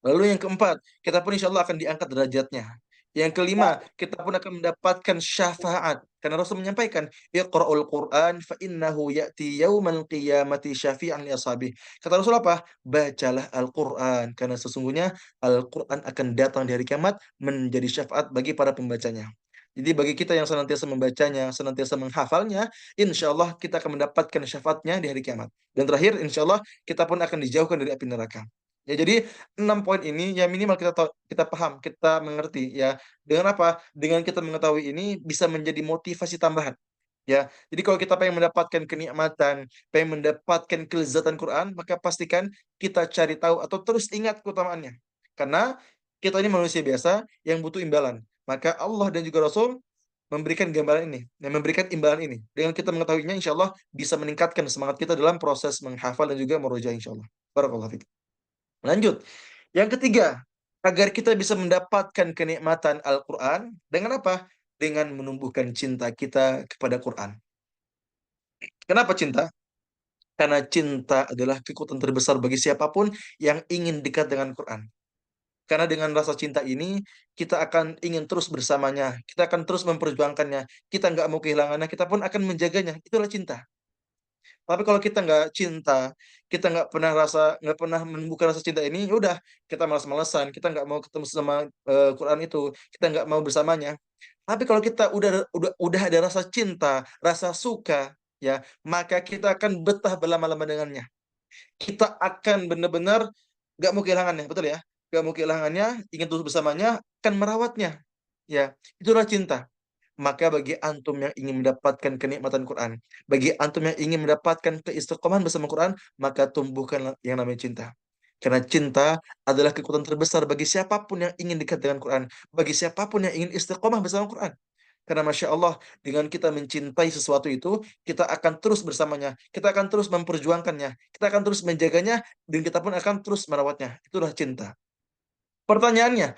Lalu yang keempat, kita pun insya Allah akan diangkat derajatnya. Yang kelima, kita pun akan mendapatkan syafaat. Karena Rasul menyampaikan, Iqra'ul Qur'an fa innahu ya'ti yaumal qiyamati syafi'an li ashabi. Kata Rasul apa? Bacalah Al-Qur'an. Karena sesungguhnya Al-Qur'an akan datang di hari kiamat menjadi syafaat bagi para pembacanya. Jadi bagi kita yang senantiasa membacanya, senantiasa menghafalnya, insya Allah kita akan mendapatkan syafaatnya di hari kiamat. Dan terakhir, insya Allah kita pun akan dijauhkan dari api neraka. Ya, jadi 6 poin ini ya minimal kita tahu, kita paham, kita mengerti ya. Dengan apa? Dengan kita mengetahui ini bisa menjadi motivasi tambahan. Ya, jadi kalau kita pengen mendapatkan kenikmatan, pengen mendapatkan kelezatan Quran, maka pastikan kita cari tahu atau terus ingat keutamaannya. Karena Kita ini manusia biasa yang butuh imbalan. Maka Allah dan juga Rasul memberikan gambaran ini, memberikan imbalan ini. Dengan kita mengetahuinya, insya Allah bisa meningkatkan semangat kita dalam proses menghafal dan juga meroja, insya Allah. Barakallahu fiik. Lanjut. Yang ketiga, agar kita bisa mendapatkan kenikmatan Al-Quran, dengan apa? Dengan menumbuhkan cinta kita kepada Quran. Kenapa cinta? Karena cinta adalah kekuatan terbesar bagi siapapun yang ingin dekat dengan Quran. Karena dengan rasa cinta ini, kita akan ingin terus bersamanya. Kita akan terus memperjuangkannya. Kita nggak mau kehilangannya, kita pun akan menjaganya. Itulah cinta. Tapi kalau kita nggak cinta, kita nggak pernah menemukan rasa cinta ini, ya udah, kita malas-malesan, kita nggak mau ketemu sama Quran itu, kita nggak mau bersamanya. Tapi kalau kita udah ada rasa cinta, rasa suka, ya, maka kita akan betah berlama-lama dengannya. Kita akan benar-benar nggak mau kehilangannya, betul ya? Nggak mau kehilangannya, ingin terus bersamanya, akan merawatnya. Ya, itulah cinta. Maka bagi antum yang ingin mendapatkan kenikmatan Quran, bagi antum yang ingin mendapatkan keistiqomahan bersama Quran, maka tumbuhkan yang namanya cinta. Karena cinta adalah kekuatan terbesar bagi siapapun yang ingin dekat dengan Quran, bagi siapapun yang ingin istiqomah bersama Quran. Karena Masya Allah, dengan kita mencintai sesuatu itu, kita akan terus bersamanya, kita akan terus memperjuangkannya, kita akan terus menjaganya, dan kita pun akan terus merawatnya. Itulah cinta. Pertanyaannya,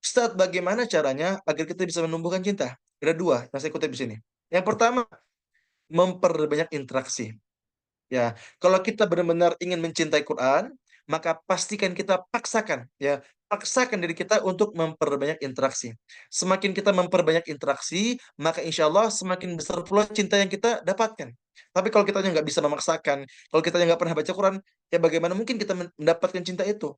Ustadz, bagaimana caranya agar kita bisa menumbuhkan cinta? Ada dua yang saya kutip di sini. Yang pertama, memperbanyak interaksi. Ya, kalau kita benar-benar ingin mencintai Quran, maka pastikan kita paksakan, ya, paksakan diri kita untuk memperbanyak interaksi. Semakin kita memperbanyak interaksi, maka insya Allah semakin besar pula cinta yang kita dapatkan. Tapi kalau kita nggak bisa memaksakan, kalau kita nggak pernah baca Quran, ya bagaimana mungkin kita mendapatkan cinta itu?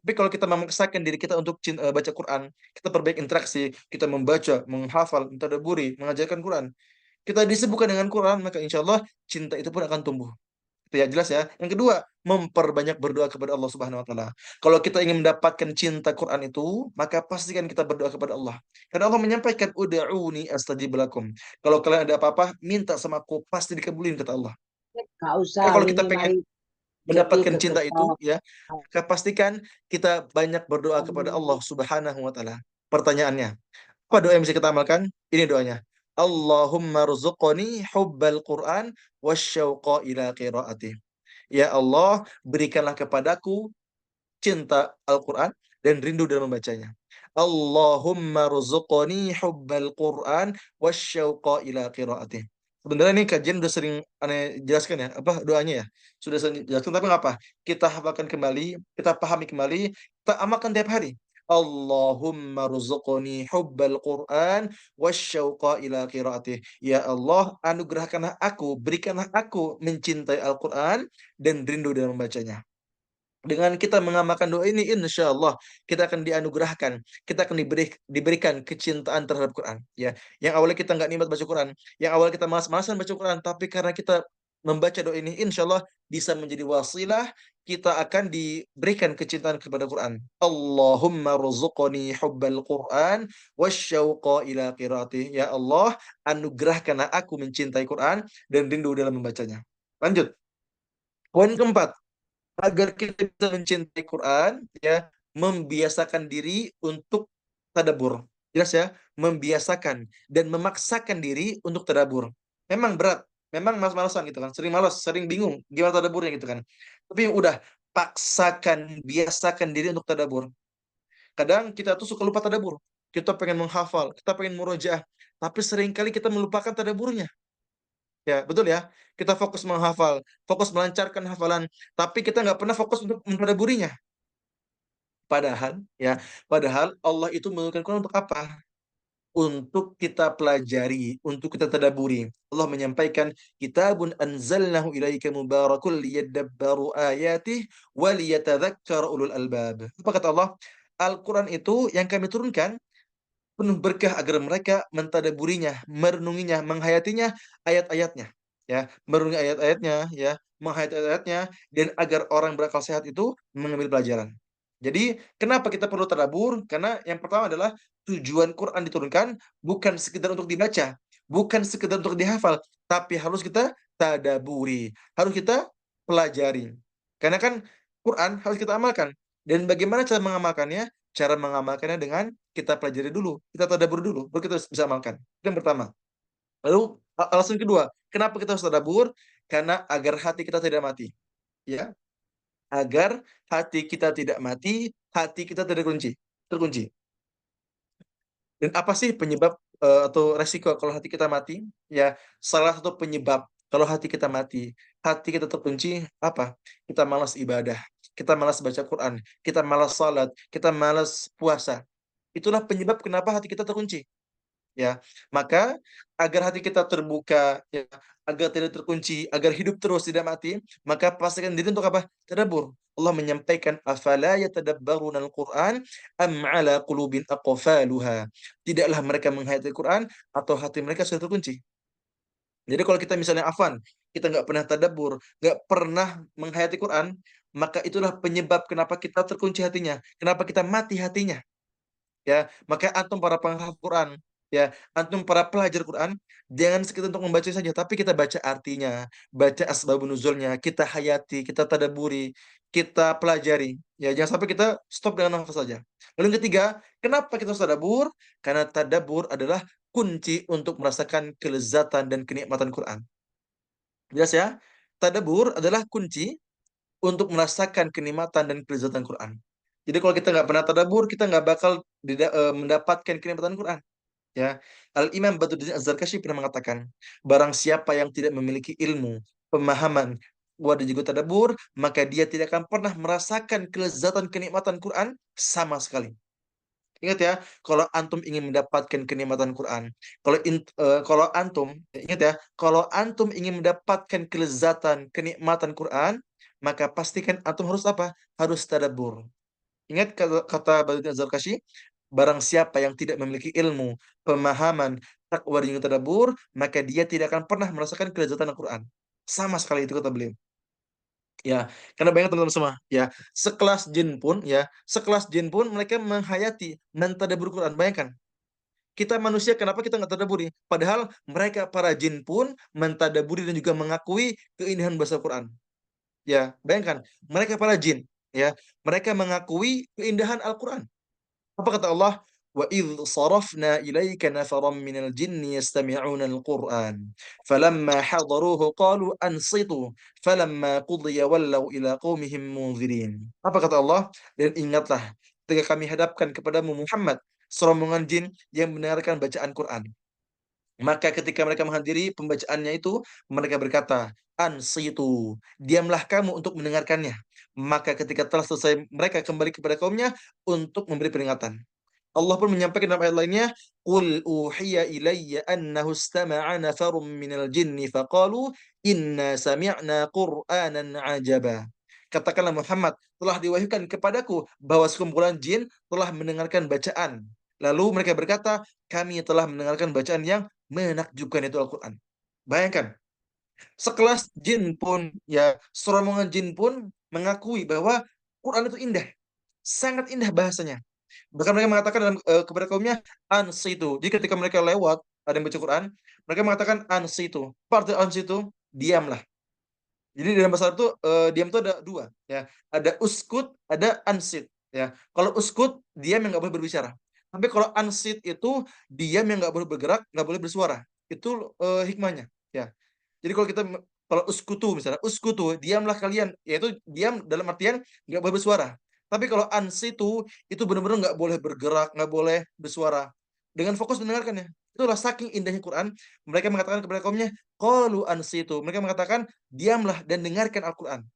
Tapi kalau kita memaksakan diri kita untuk baca Quran, kita perbaiki interaksi, kita membaca, menghafal, mentadabburi, mengajarkan Quran, kita disibukkan dengan Quran, maka insya Allah cinta itu pun akan tumbuh. Itu ya, jelas ya. Yang kedua, memperbanyak berdoa kepada Allah Subhanahu wa taala. Kalau kita ingin mendapatkan cinta Quran itu, maka pastikan kita berdoa kepada Allah. Karena Allah menyampaikan, "Ud'uni astajib lakum." Kalau kalian ada apa-apa, minta sama aku, pasti dikabulin, kata Allah. Gak usah Maka kalau kita minimal pengen jadi mendapatkan cinta itu, kekesalan. ya, maka pastikan kita banyak berdoa kepada Allah Subhanahu wa taala. Pertanyaannya, apa doa yang bisa kita amalkan? Ini doanya. Allahumma rzuqni hubbal Quran wasyauqa ila qiraatih. Ya Allah, berikanlah kepadaku cinta Al-Quran dan rindu dalam membacanya. Allahumma rzuqni hubbal Quran wasyauqa ila qiraatih. Sebenarnya ini kajian udah sering aneh jelaskan ya, apa doanya ya? Sudah sering jelaskan, tapi nggak apa? Kita hafalkan kembali, kita pahami kembali, kita amalkan tiap hari. Allahumma rzuqni hubbal Quran wasyauqa ila qiraatih. Ya Allah, anugerahkanlah aku, berikanlah aku mencintai Al-Quran dan rindu dalam membacanya. Dengan kita mengamalkan doa ini, insya Allah kita akan dianugerahkan, kita akan diberikan kecintaan terhadap Quran. Ya, yang awalnya kita nggak nikmat baca Quran, yang awalnya kita malas-malasan baca Quran, tapi karena kita membaca doa ini, insya Allah bisa menjadi wasilah, kita akan diberikan kecintaan kepada Quran. Allahumma rzuqni hubbal Quran wasyauqa ila qiraatih. Ya Allah, anugerahkanlah aku mencintai Quran dan rindu dalam membacanya. Lanjut. Poin keempat, agar kita bisa mencintai Quran, ya, membiasakan diri untuk tadabbur. Jelas ya, membiasakan dan memaksakan diri untuk tadabbur. Memang berat, memang malas-malasan gitu kan, sering malas, sering bingung gimana tadabburnya gitu kan. Tapi udah, paksakan, biasakan diri untuk tadabbur. Kadang kita tuh suka lupa tadabbur. Kita pengen menghafal, kita pengen murojaah, tapi seringkali kita melupakan tadabburnya. Ya, betul ya. Kita fokus menghafal, fokus melancarkan hafalan, tapi kita nggak pernah fokus untuk mentadabburinya. Padahal Allah itu menurunkan Quran untuk apa? Untuk kita pelajari, untuk kita tadabburi. Allah menyampaikan, kitabun anzalnahu ilaika mubarakul liyadabbaru ayatih wa liyatadzakkara ulul albab. Apa kata Allah? Al-Quran itu yang kami turunkan penuh berkah agar mereka mentadabburinya, merenunginya, menghayatinya ayat-ayatnya, ya, merenungi ayat-ayatnya, ya, menghayati ayat-ayatnya, dan agar orang berakal sehat itu mengambil pelajaran. Jadi, kenapa kita perlu tadabbur? Karena yang pertama adalah tujuan Quran diturunkan bukan sekedar untuk dibaca, bukan sekedar untuk dihafal, tapi harus kita tadabburi, harus kita pelajari. Karena kan Quran harus kita amalkan. Dan bagaimana cara mengamalkannya? cara mengamalkannya dengan kita pelajari dulu, kita tadabbur dulu, baru kita bisa amalkan. Itu yang pertama. Lalu alasan kedua, kenapa kita harus tadabbur? Karena agar hati kita tidak mati, ya. Agar hati kita tidak mati, hati kita tidak terkunci. Dan apa sih penyebab atau resiko kalau hati kita mati? Ya, salah satu penyebab kalau hati kita mati, hati kita terkunci apa? Kita malas ibadah, kita malas baca Quran, kita malas salat, kita malas puasa. Itulah penyebab kenapa hati kita terkunci. Ya, maka agar hati kita terbuka, ya, agar tidak terkunci, agar hidup terus tidak mati, maka pastikan diri untuk apa? Tadabbur. Allah menyampaikan afala yatadabbaruna al-Qur'an am ala qulubin aqfaluha. Tidaklah mereka menghayati Quran atau hati mereka sudah terkunci. Jadi kalau kita misalnya afan, kita nggak pernah tadabbur, nggak pernah menghayati Quran, maka itulah penyebab kenapa kita terkunci hatinya, kenapa kita mati hatinya. Ya, maka antum para penghafal Quran, ya, antum para pelajar Quran, jangan sekedar untuk membaca saja, tapi kita baca artinya, baca asbabun nuzulnya, kita hayati, kita tadaburi, kita pelajari. Ya, jangan sampai kita stop dengan hafal saja. Lalu yang ketiga, kenapa kita harus tadabur? Karena tadabur adalah kunci untuk merasakan kelezatan dan kenikmatan Quran. Jelas ya? Tadabur adalah kunci untuk merasakan kenikmatan dan kelezatan Quran. Jadi kalau kita nggak pernah tadabbur, kita nggak bakal mendapatkan kenikmatan Quran. Ya, Al-Imam Badruddin Az-Zarkashi pernah mengatakan, barang siapa yang tidak memiliki ilmu, pemahaman, dan juga tadabbur, maka dia tidak akan pernah merasakan kelezatan kenikmatan Quran sama sekali. Ingat ya, kalau antum ingin mendapatkan kenikmatan Quran, kalau antum ingat ya, kalau antum ingin mendapatkan kelezatan kenikmatan Quran, maka pastikan antum harus apa? Harus tadabbur. Ingat kata Badruddin Az-Zarkashi, barang siapa yang tidak memiliki ilmu, pemahaman, takwa dan juga tadabbur, maka dia tidak akan pernah merasakan kelezatan Al-Quran. Sama sekali itu kata beliau. Ya, karena banyak teman-teman semua, ya, sekelas jin pun mereka menghayati, mentadabbur Quran. Bayangkan, kita manusia kenapa kita nggak tadaburi? Padahal mereka para jin pun mentadaburi dan juga mengakui keindahan bahasa Quran. Ya, bayangkan, mereka para jin, ya, mereka mengakui keindahan Al-Quran. Apa kata Allah? Wa idh sarafna ilaika nafaran minal jinni yastami'una al-Qur'an falamma hadaruhu qalu ansitu falamma qudiya wallaw ila qaumihim munzirin. Apa kata Allah? Dan ingatlah ketika kami hadapkan kepadamu Muhammad serombongan jin yang mendengarkan bacaan Quran. Maka ketika mereka menghadiri pembacaannya itu, mereka berkata, ansitu, diamlah kamu untuk mendengarkannya. Maka ketika telah selesai, mereka kembali kepada kaumnya untuk memberi peringatan. Allah pun menyampaikan dalam ayat lainnya, Qul uhiya ilayya annahu istama'a nafarum minal jinni faqalu inna sami'na qur'anan ajaba. Katakanlah Muhammad, telah diwahyukan kepadaku bahwa sekumpulan jin telah mendengarkan bacaan. Lalu mereka berkata, kami telah mendengarkan bacaan yang menakjubkan, itu Al-Quran. Bayangkan, sekelas jin pun, ya, serombongan jin pun mengakui bahwa Quran itu indah. Sangat indah bahasanya. Bahkan mereka mengatakan kepada kaumnya, ansitu. Jadi ketika mereka lewat, ada yang baca Quran, mereka mengatakan ansitu. Apa arti ansitu? Diamlah. Jadi dalam bahasa Arab itu diam itu ada dua, ya. Ada uskut, ada ansit, ya. Kalau uskut, diam yang nggak boleh berbicara. Tapi kalau ansit itu diam yang nggak boleh bergerak, nggak boleh bersuara. Itu hikmahnya, ya. Jadi kalau uskutu misalnya, uskutu, diamlah kalian, yaitu diam dalam artian nggak boleh bersuara. Tapi kalau ansitu itu benar-benar nggak boleh bergerak, nggak boleh bersuara. Dengan fokus mendengarkannya. Itulah saking indahnya Quran, mereka mengatakan kepada kaumnya, qalu ansitu. Mereka mengatakan, diamlah dan dengarkan Al-Quran.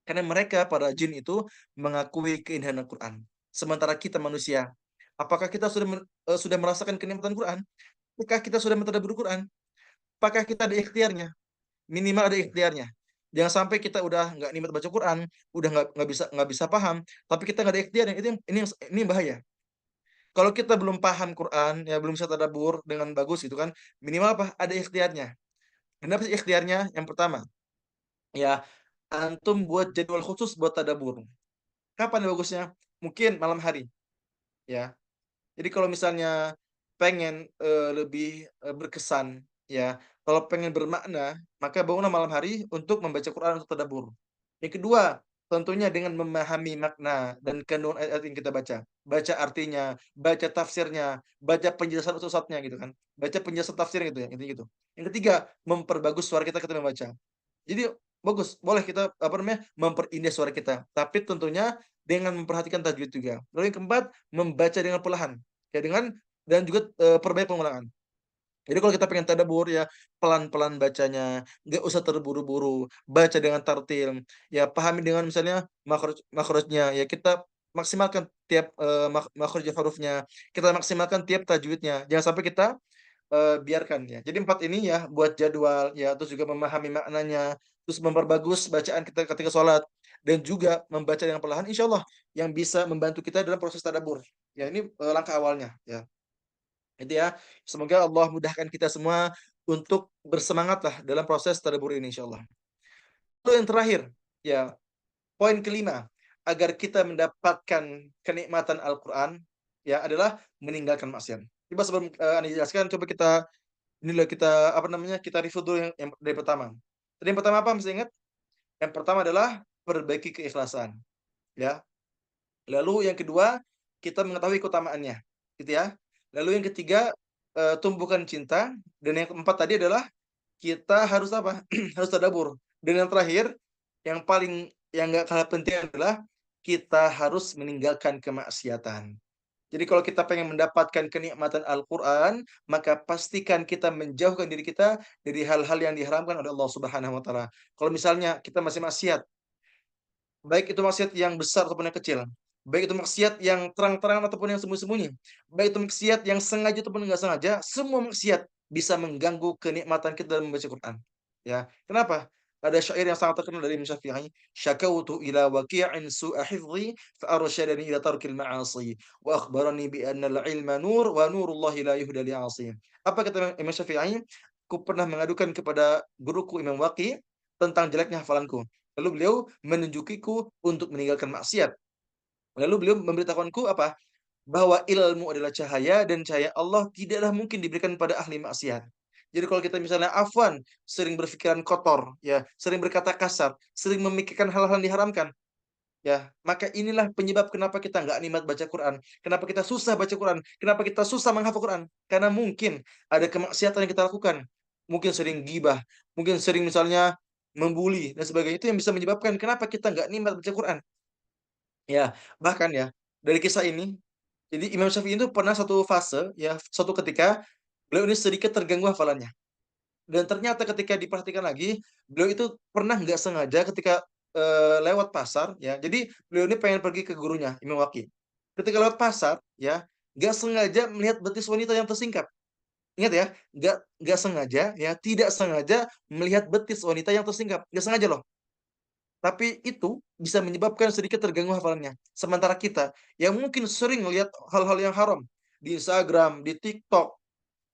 Karena mereka, para jin itu, mengakui keindahan Al-Quran. Sementara kita manusia, apakah kita sudah merasakan kenikmatan Quran? Apakah kita sudah mentadabbur Quran? Apakah kita ada ikhtiarnya? Minimal ada ikhtiarnya. Jangan sampai kita udah nggak nikmat baca Quran, udah nggak bisa paham, tapi kita nggak ada ikhtiarnya. Ini bahaya. Kalau kita belum paham Quran, ya belum bisa tadabbur dengan bagus gitu kan, minimal apa? Ada ikhtiarnya. Kenapa sih ikhtiarnya? Yang pertama, ya, antum buat jadwal khusus buat tadabbur. Kapan ya bagusnya? Mungkin malam hari, ya. Jadi kalau misalnya pengen lebih berkesan, ya, kalau pengen bermakna, maka bangunlah malam hari untuk membaca Quran untuk tadabbur. Yang kedua, Tentunya dengan memahami makna dan kandungan ayat-ayat yang kita baca. Baca artinya, baca tafsirnya, baca penjelasan ustadznya gitu kan. Baca penjelasan tafsirnya gitu ya, intinya gitu. Yang ketiga, memperbagus suara kita ketika membaca. Jadi bagus, boleh kita apa namanya, memperindah suara kita, tapi tentunya dengan memperhatikan tajwid juga. Lalu yang keempat, membaca dengan perlahan, ya dengan dan juga, perbanyak pengulangan. Jadi kalau kita pengen tadabbur ya pelan-pelan bacanya, nggak usah terburu-buru, baca dengan tartil, ya pahami dengan misalnya makhrajnya, ya kita maksimalkan tiap, makhraj hurufnya, kita maksimalkan tiap tajwidnya, jangan sampai kita biarkan ya. Jadi 4 ini ya buat jadwal, ya terus juga memahami maknanya, terus memperbagus bacaan kita ketika sholat, dan juga membaca dengan perlahan insyaallah yang bisa membantu kita dalam proses tadabbur. Ya ini, langkah awalnya ya. Itu ya, semoga Allah mudahkan kita semua untuk bersemangatlah dalam proses tadabbur ini insyaallah. Lalu yang terakhir, ya poin kelima, agar kita mendapatkan kenikmatan Al-Qur'an, ya adalah meninggalkan maksiat. Coba sebelum, Anda jelaskan coba kita apa namanya, kita review dulu yang dari pertama. Tadi yang pertama apa masih ingat? Yang pertama adalah perbaiki keikhlasan, ya. Lalu yang kedua, kita mengetahui keutamaannya, gitu ya. Lalu yang ketiga, tumbuhkan cinta, dan yang keempat tadi adalah kita harus apa? Harus tadabbur. Dan yang terakhir, yang nggak kalah penting adalah kita harus meninggalkan kemaksiatan. Jadi kalau kita pengen mendapatkan kenikmatan Al-Qur'an, maka pastikan kita menjauhkan diri kita dari hal-hal yang diharamkan oleh Allah Subhanahu wa taala. Kalau misalnya kita masih maksiat, baik itu maksiat yang besar ataupun yang kecil, baik itu maksiat yang terang-terangan ataupun yang sembunyi-sembunyi, baik itu maksiat yang sengaja ataupun enggak sengaja, semua maksiat bisa mengganggu kenikmatan kita dalam membaca Quran. Ya, kenapa? Ada syair yang sangat terkenal dari Imam Syafi'i, "Syakautu ila waqi'in su'a hifdhi fa arsyadani ila tarkil ma'asi wa akhbarani bi anna al-ilma nur wa nurullahi la yuhda li 'asi." Apa kata Imam Syafi'i? "Ku pernah mengadukan kepada guruku Imam Waqi' tentang jeleknya hafalanku. Lalu beliau menunjukiku untuk meninggalkan maksiat. Lalu beliau memberitahukanku apa? Bahwa ilmu adalah cahaya dan cahaya Allah tidaklah mungkin diberikan pada ahli maksiat. Jadi kalau kita misalnya afwan, sering berpikiran kotor, ya, sering berkata kasar, sering memikirkan hal-hal yang diharamkan, ya, maka inilah penyebab kenapa kita nggak nikmat baca Quran, kenapa kita susah baca Quran, kenapa kita susah menghafal Quran. Karena mungkin ada kemaksiatan yang kita lakukan, mungkin sering gibah, mungkin sering misalnya membuli dan sebagainya, itu yang bisa menyebabkan kenapa kita nggak nikmat baca Quran. Ya, bahkan ya, dari kisah ini, jadi Imam Syafi'i itu pernah satu fase, ya, suatu ketika beliau ini sedikit terganggu hafalannya. Dan ternyata ketika diperhatikan lagi, beliau itu pernah nggak sengaja ketika, lewat pasar ya, jadi beliau ini pengen pergi ke gurunya, Imam Waqi. Ketika lewat pasar ya, nggak sengaja melihat betis wanita yang tersingkap. Ingat ya, nggak sengaja ya, tidak sengaja melihat betis wanita yang tersingkap, nggak sengaja loh. Tapi itu bisa menyebabkan sedikit terganggu hafalannya. Sementara kita yang mungkin sering melihat hal-hal yang haram di Instagram, di TikTok,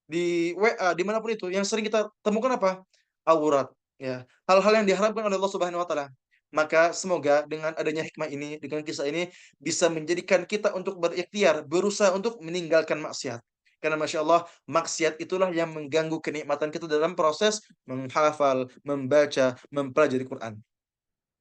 di WA, di mana pun itu, yang sering kita temukan apa? Aurat, ya. Hal-hal yang diharamkan oleh Allah Subhanahu wa taala. Maka semoga dengan adanya hikmah ini, dengan kisah ini, bisa menjadikan kita untuk berikhtiar, berusaha untuk meninggalkan maksiat. Karena Masya Allah, maksiat itulah yang mengganggu kenikmatan kita dalam proses menghafal, membaca, mempelajari Quran.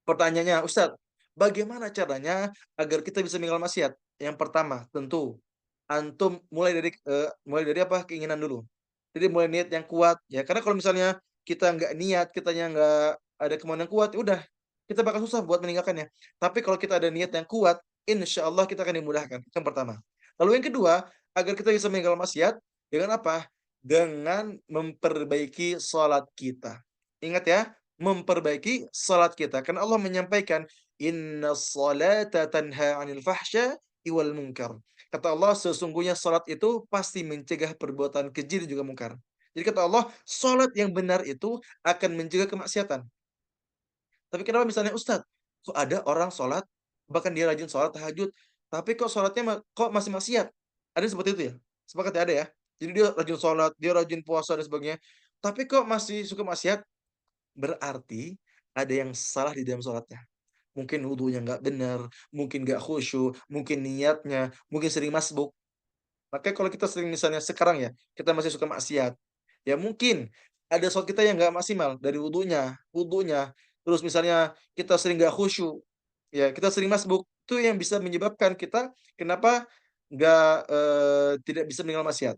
Pertanyaannya, Ustadz, bagaimana caranya agar kita bisa meninggalkan maksiat? Yang pertama, tentu antum mulai dari apa? Keinginan dulu. Jadi mulai niat yang kuat ya, karena kalau misalnya kita nggak niat, kitanya nggak ada kemauan yang kuat, ya udah kita bakal susah buat meninggalkannya. Tapi kalau kita ada niat yang kuat, insya Allah kita akan dimudahkan. Yang pertama. Lalu yang kedua, agar kita bisa meninggalkan maksiat dengan apa? Dengan memperbaiki sholat kita. Ingat ya, memperbaiki salat kita. Karena Allah menyampaikan, "Inna sholata tanha 'anil fahsya'i wal munkar." Kata Allah, sesungguhnya salat itu pasti mencegah perbuatan keji dan juga mungkar. Jadi kata Allah, salat yang benar itu akan mencegah kemaksiatan. Tapi kenapa misalnya, "Ustaz, kok ada orang salat, bahkan dia rajin salat tahajud, tapi kok salatnya kok masih maksiat?" Ada seperti itu ya? Sepakat ya, ada ya? Jadi dia rajin salat, dia rajin puasa dan sebagainya, tapi kok masih suka maksiat? Berarti ada yang salah di dalam sholatnya. Mungkin wudunya nggak benar, mungkin nggak khusyuk, mungkin niatnya, mungkin sering masbuk. Makanya kalau kita sering misalnya sekarang ya, kita masih suka maksiat, ya mungkin ada sholat kita yang nggak maksimal dari wudunya, terus misalnya kita sering nggak khusyuk, ya kita sering masbuk itu yang bisa menyebabkan kita kenapa tidak bisa meninggal maksiat.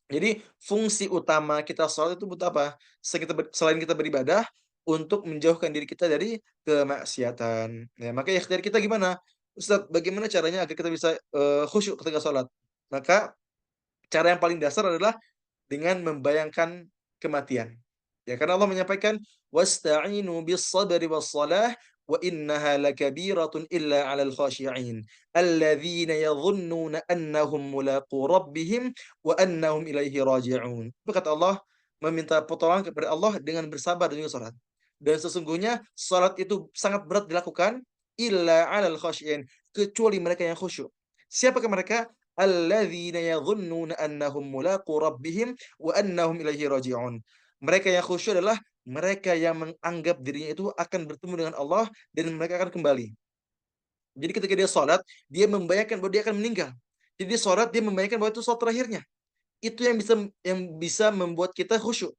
Jadi fungsi utama kita sholat itu buat apa? Selain kita beribadah untuk menjauhkan diri kita dari kemaksiatan. Ya, maka ikhtiar kita gimana? Ustaz, bagaimana caranya agar kita bisa khusyuk ketika sholat? Maka cara yang paling dasar adalah dengan membayangkan kematian. Ya, karena Allah menyampaikan wasta'inu bis-sabri was-salah wa innaha lakabiratun illa 'alal khashi'in alladzina yadhunnuna annahum mulaqu rabbihim wa annahum ilaihi raji'un. Itu kata Allah, meminta pertolongan kepada Allah dengan bersabar dan juga salat. Dan sesungguhnya salat itu sangat berat dilakukan illa 'alal khashi'in, kecuali mereka yang khusyuk. Siapakah mereka? Alladzina yadhunnuna annahum mulaqu rabbihim wa annahum ilaihi raji'un. Mereka yang khusyuk adalah mereka yang menganggap dirinya itu akan bertemu dengan Allah dan mereka akan kembali. Jadi ketika dia sholat, dia membayangkan bahwa dia akan meninggal. Jadi dia sholat, dia membayangkan bahwa itu sholat terakhirnya. Itu yang bisa membuat kita khusyuk.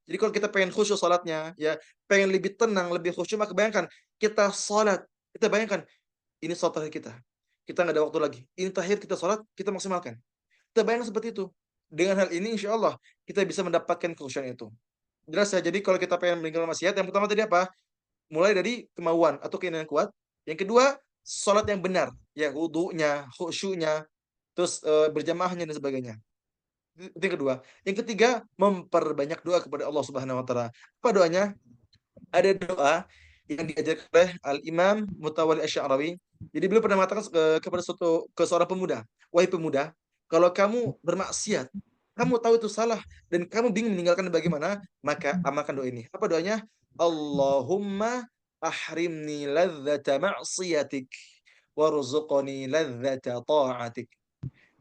Jadi kalau kita pengen khusyuk sholatnya, ya pengen lebih tenang, lebih khusyuk, maka bayangkan kita sholat, kita bayangkan ini sholat terakhir kita. Kita nggak ada waktu lagi. Ini terakhir kita sholat, kita maksimalkan. Kita bayangkan seperti itu. Dengan hal ini, insya Allah, kita bisa mendapatkan kekhusyukan itu. Jelas ya, jadi kalau kita pengen meninggalkan maksiat, yang pertama tadi apa? Mulai dari kemauan atau keinginan yang kuat. Yang kedua, sholat yang benar. Ya, wudunya, khusyuknya, terus berjamaahnya dan sebagainya. Itu yang kedua. Yang ketiga, memperbanyak doa kepada Allah Subhanahu wa taala. Apa doanya? Ada doa yang diajarkan oleh Al-Imam Mutawalli Asy-Sya'rawi. Jadi beliau pernah mengatakan kepada seorang pemuda, "Wahai pemuda, kalau kamu bermaksiat, kamu tahu itu salah dan kamu bingung meninggalkan bagaimana, maka amalkan doa ini." Apa doanya? Allahumma ahrimni ladzata ma'siyatik warzuqni ladzata ta'atik.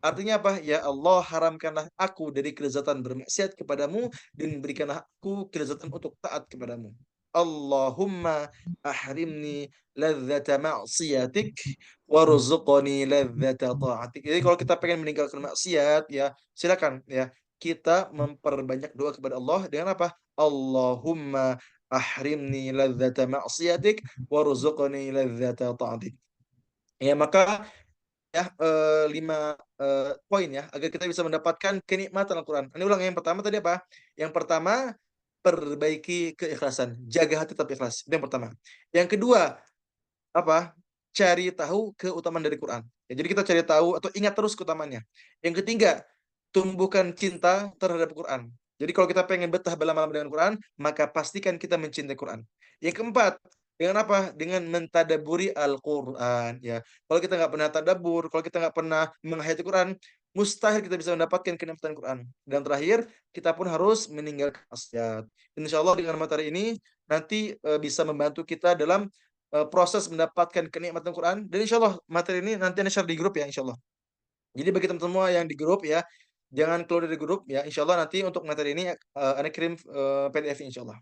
Artinya apa? Ya Allah, haramkanlah aku dari kelezatan bermaksiat kepadamu dan berikanlah aku kelezatan untuk taat kepadamu. Allahumma ahrimni ladzata ma'siyatik warzuqni ladzata ta'atik. Jadi kalau kita pengen meninggalkan maksiat, ya silakan ya. Kita memperbanyak doa kepada Allah dengan apa? Allahumma ahrimni ladzata ma'siyatik warzuqni ladzata ta'atik. Ya, maka ya 5 poin ya agar kita bisa mendapatkan kenikmatan Al-Qur'an. Ini ulang yang pertama tadi apa? Yang pertama, perbaiki keikhlasan, jaga hati tetap ikhlas. Itu yang pertama. Yang kedua, apa? Cari tahu keutamaan dari Quran. Ya, jadi kita cari tahu atau ingat terus keutamaannya. Yang ketiga, tumbuhkan cinta terhadap Quran. Jadi kalau kita pengen betah berlama-lama dengan Quran, maka pastikan kita mencintai Quran. Yang keempat, dengan apa? Dengan mentadaburi Al-Quran. Ya, kalau kita nggak pernah tadabur, kalau kita nggak pernah menghayati Quran, mustahil kita bisa mendapatkan kenikmatan Quran. Dan terakhir, kita pun harus meninggalkan maksiat. Insya Allah dengan materi ini nanti bisa membantu kita dalam proses mendapatkan kenikmatan Quran. Dan insya Allah materi ini nanti Anda share di grup ya, insya Allah. Jadi bagi teman-teman semua yang di grup ya, jangan keluar dari grup ya. Insya Allah nanti untuk materi ini Anda kirim PDF insya Allah.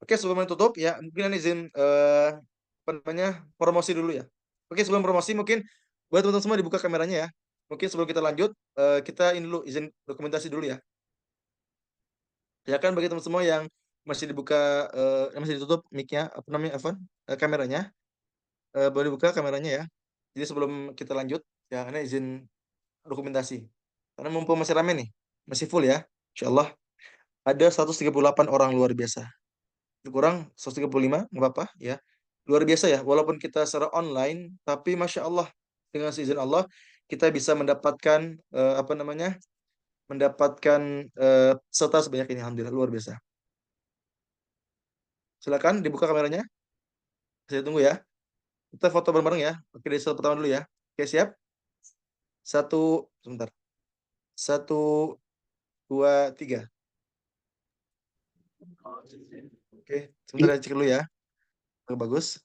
Oke, sebelum tutup ya, mungkin Anda izin apa namanya promosi dulu ya. Oke, sebelum promosi mungkin buat teman-teman semua dibuka kameranya ya. Mungkin sebelum kita lanjut, kita ini dulu izin dokumentasi dulu ya. Ya kan bagi teman semua yang masih dibuka, yang masih ditutup mic-nya, apa namanya, kameranya, boleh dibuka kameranya ya. Jadi sebelum kita lanjut, ya Anda izin dokumentasi. Karena mumpung masih rame nih, masih full ya. Insyaallah ada 138 orang luar biasa. Kurang 135 nggak apa-apa ya. Luar biasa ya, walaupun kita secara online, tapi Masya Allah, dengan seizin Allah, kita bisa mendapatkan, apa namanya, mendapatkan peserta sebanyak ini. Alhamdulillah, luar biasa. Silakan dibuka kameranya. Saya tunggu ya. Kita foto bareng-bareng ya. Oke, dari slide pertama dulu ya. Oke, siap? Sebentar. 1, 2, 3. Oke, sebentar cek dulu ya. Oke, bagus.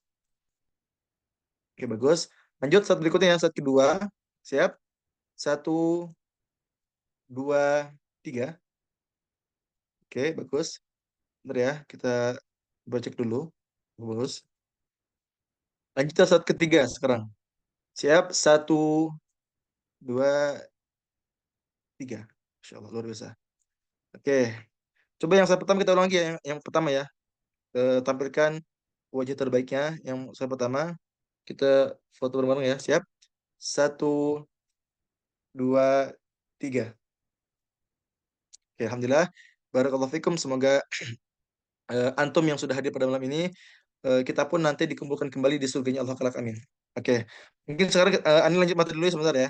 Oke, bagus. Lanjut slide berikutnya ya, slide kedua. Siap? 1, 2, 3. Oke, bagus. Bentar ya, kita cek dulu. Bagus. Lanjut ke slide ketiga sekarang. Siap? 1, 2, 3. Masya Allah, luar biasa. Oke. Coba yang slide pertama kita ulang lagi ya. Yang pertama ya. Tampilkan wajah terbaiknya. Yang slide pertama. Kita foto bareng-bareng ya. Siap? 1, 2, 3. Oke, alhamdulillah. Barakallahu fikum. Semoga antum yang sudah hadir pada malam ini, kita pun nanti dikumpulkan kembali di surganya Allah kelak, amin. Oke, mungkin sekarang Ani lanjut materi dulu ya sebentar ya.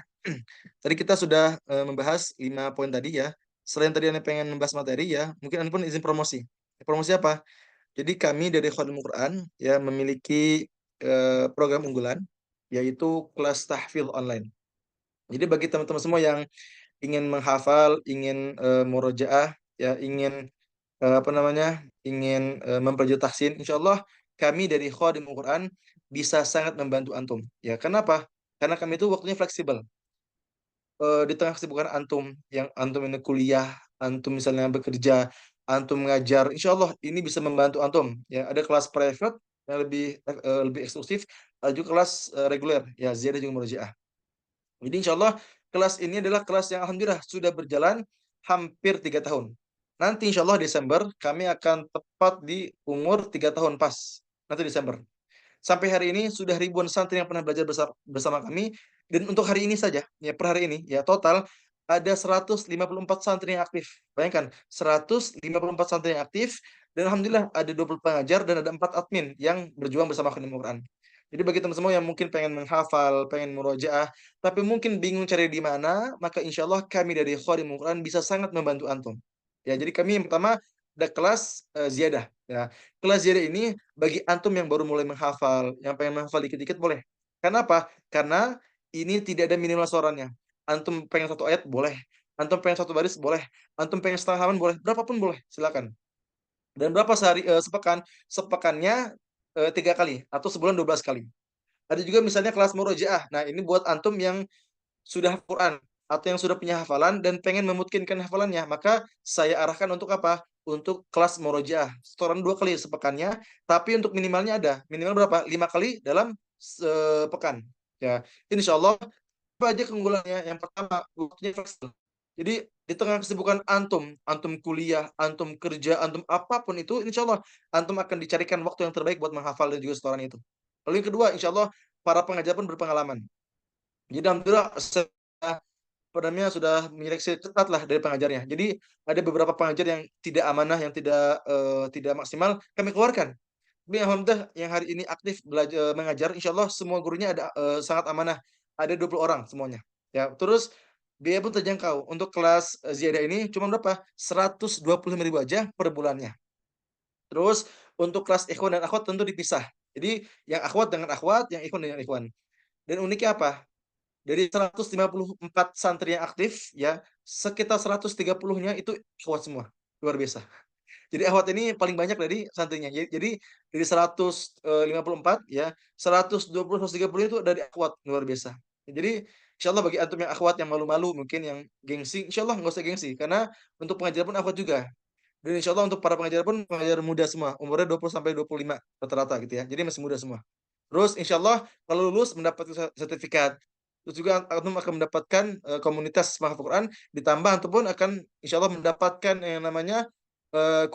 Tadi kita sudah membahas 5 poin tadi ya. Selain tadi Ani pengen membahas materi ya, mungkin Ani pun izin promosi. Promosi apa? Jadi kami dari Khadimul Quran ya memiliki program unggulan, yaitu kelas tahfidz online. Jadi bagi teman-teman semua yang ingin menghafal, ingin murojaah, ya ingin apa namanya, ingin memperjelas tahsin, insya Allah kami dari Khadimul Quran bisa sangat membantu antum. Ya, kenapa? Karena kami itu waktunya fleksibel. Di tengah kesibukan antum, yang antum ini kuliah, antum misalnya bekerja, antum mengajar, insya Allah ini bisa membantu antum. Ya, ada kelas private yang lebih eksklusif, ada juga kelas reguler, ya ziyadah juga murojaah. Jadi insya Allah kelas ini adalah kelas yang alhamdulillah sudah berjalan hampir 3 tahun. Nanti insya Allah Desember kami akan tepat di umur 3 tahun pas. Nanti Desember. Sampai hari ini sudah ribuan santri yang pernah belajar bersama kami. Dan untuk hari ini saja, ya per hari ini, ya total ada 154 santri yang aktif. Bayangkan, 154 santri yang aktif. Dan alhamdulillah ada 20 pengajar dan ada 4 admin yang berjuang bersama Khadimul Quran. Jadi bagi teman semua yang mungkin pengen menghafal, pengen murojaah, tapi mungkin bingung cari di mana, maka insya Allah kami dari Khadimul Quran bisa sangat membantu antum. Ya, jadi kami yang pertama ada kelas ziyadah. Ya, kelas ziyadah ini bagi antum yang baru mulai menghafal, yang pengen menghafal dikit-dikit boleh. Karena apa? Karena ini tidak ada minimal suaranya. Antum pengen 1 ayat boleh. Antum pengen 1 baris boleh. Antum pengen setengah halaman boleh. Berapapun boleh. Silakan. Dan berapa sehari sepekan? Sepekannya 3 kali atau sebulan 12 kali. Ada juga misalnya kelas murojaah. Nah, ini buat antum yang sudah Quran atau yang sudah punya hafalan dan pengen memutkinkan hafalannya, maka saya arahkan untuk apa? Untuk kelas murojaah. Setoran 2 kali sepekannya, tapi untuk minimalnya ada. Minimal berapa? 5 kali dalam sepekan. Ya, insya Allah apa aja keunggulannya? Yang pertama, waktunya fleksibel. Jadi di tengah kesibukan antum, antum kuliah, antum kerja, antum apapun itu, insya Allah antum akan dicarikan waktu yang terbaik buat menghafal dan juga setoran itu. Lalu yang kedua, insya Allah para pengajar pun berpengalaman. Jadi alhamdulillah sudah menyeleksi ketat lah dari pengajarnya. Jadi ada beberapa pengajar yang tidak amanah, yang tidak maksimal, kami keluarkan. Tapi alhamdulillah yang hari ini aktif belajar mengajar, insya Allah semua gurunya ada sangat amanah. Ada 20 orang semuanya. Ya, terus biaya pun terjangkau. Untuk kelas ziyadah ini cuma berapa? 125.000 aja per bulannya. Terus untuk kelas ikhwan dan akhwat tentu dipisah. Jadi yang akhwat dengan akhwat, yang ikhwan dengan ikhwan. Dan uniknya apa? Dari 154 santri yang aktif ya, sekitar 130-nya itu akhwat semua. Luar biasa. Jadi akhwat ini paling banyak dari santrinya. Jadi dari 154 ya, 120 130 itu dari akhwat, luar biasa. Jadi insyaallah bagi antum yang akhwat yang malu-malu mungkin yang gengsi, insyaallah nggak usah gengsi karena untuk pengajar pun akhwat juga. Dan insyaallah untuk para pengajar pun pengajar muda semua, umurnya 20 sampai 25 rata-rata gitu ya. Jadi masih muda semua. Terus insyaallah kalau lulus mendapatkan sertifikat. Terus juga antum akan mendapatkan komunitas mahasiswa Quran, ditambah antum pun akan insyaallah mendapatkan yang namanya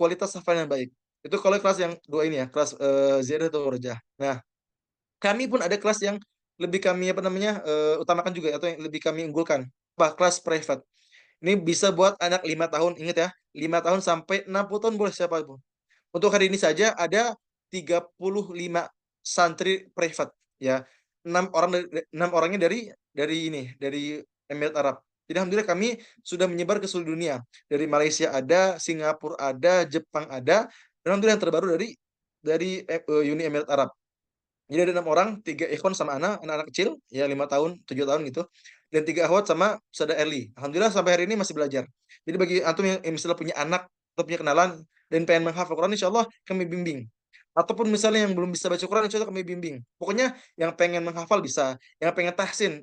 kualitas hafalan yang baik. Itu kalau kelas yang 2 ini ya, kelas ziyadah atau murojaah. Nah, kami pun ada kelas yang lebih kami apa namanya utamakan juga atau yang lebih kami unggulkan. Apa? Kelas private. Ini bisa buat anak 5 tahun, ingat ya, 5 tahun sampai 60 tahun boleh siapapun. Untuk hari ini saja ada 35 santri private ya. 6 orangnya dari Emirat Arab. Jadi alhamdulillah kami sudah menyebar ke seluruh dunia. Dari Malaysia ada, Singapura ada, Jepang ada, dan alhamdulillah yang terbaru dari Uni Emirat Arab. Jadi ada 6 orang, 3 ikhwan sama anak-anak kecil, ya 5 tahun, 7 tahun gitu. Dan 3 akhwat sama Ustazah Erli. Alhamdulillah sampai hari ini masih belajar. Jadi bagi antum yang misalnya punya anak atau punya kenalan dan pengen menghafal Quran, insya Allah kami bimbing. Ataupun misalnya yang belum bisa baca Quran, insya Allah kami bimbing. Pokoknya yang pengen menghafal bisa, yang pengen tahsin,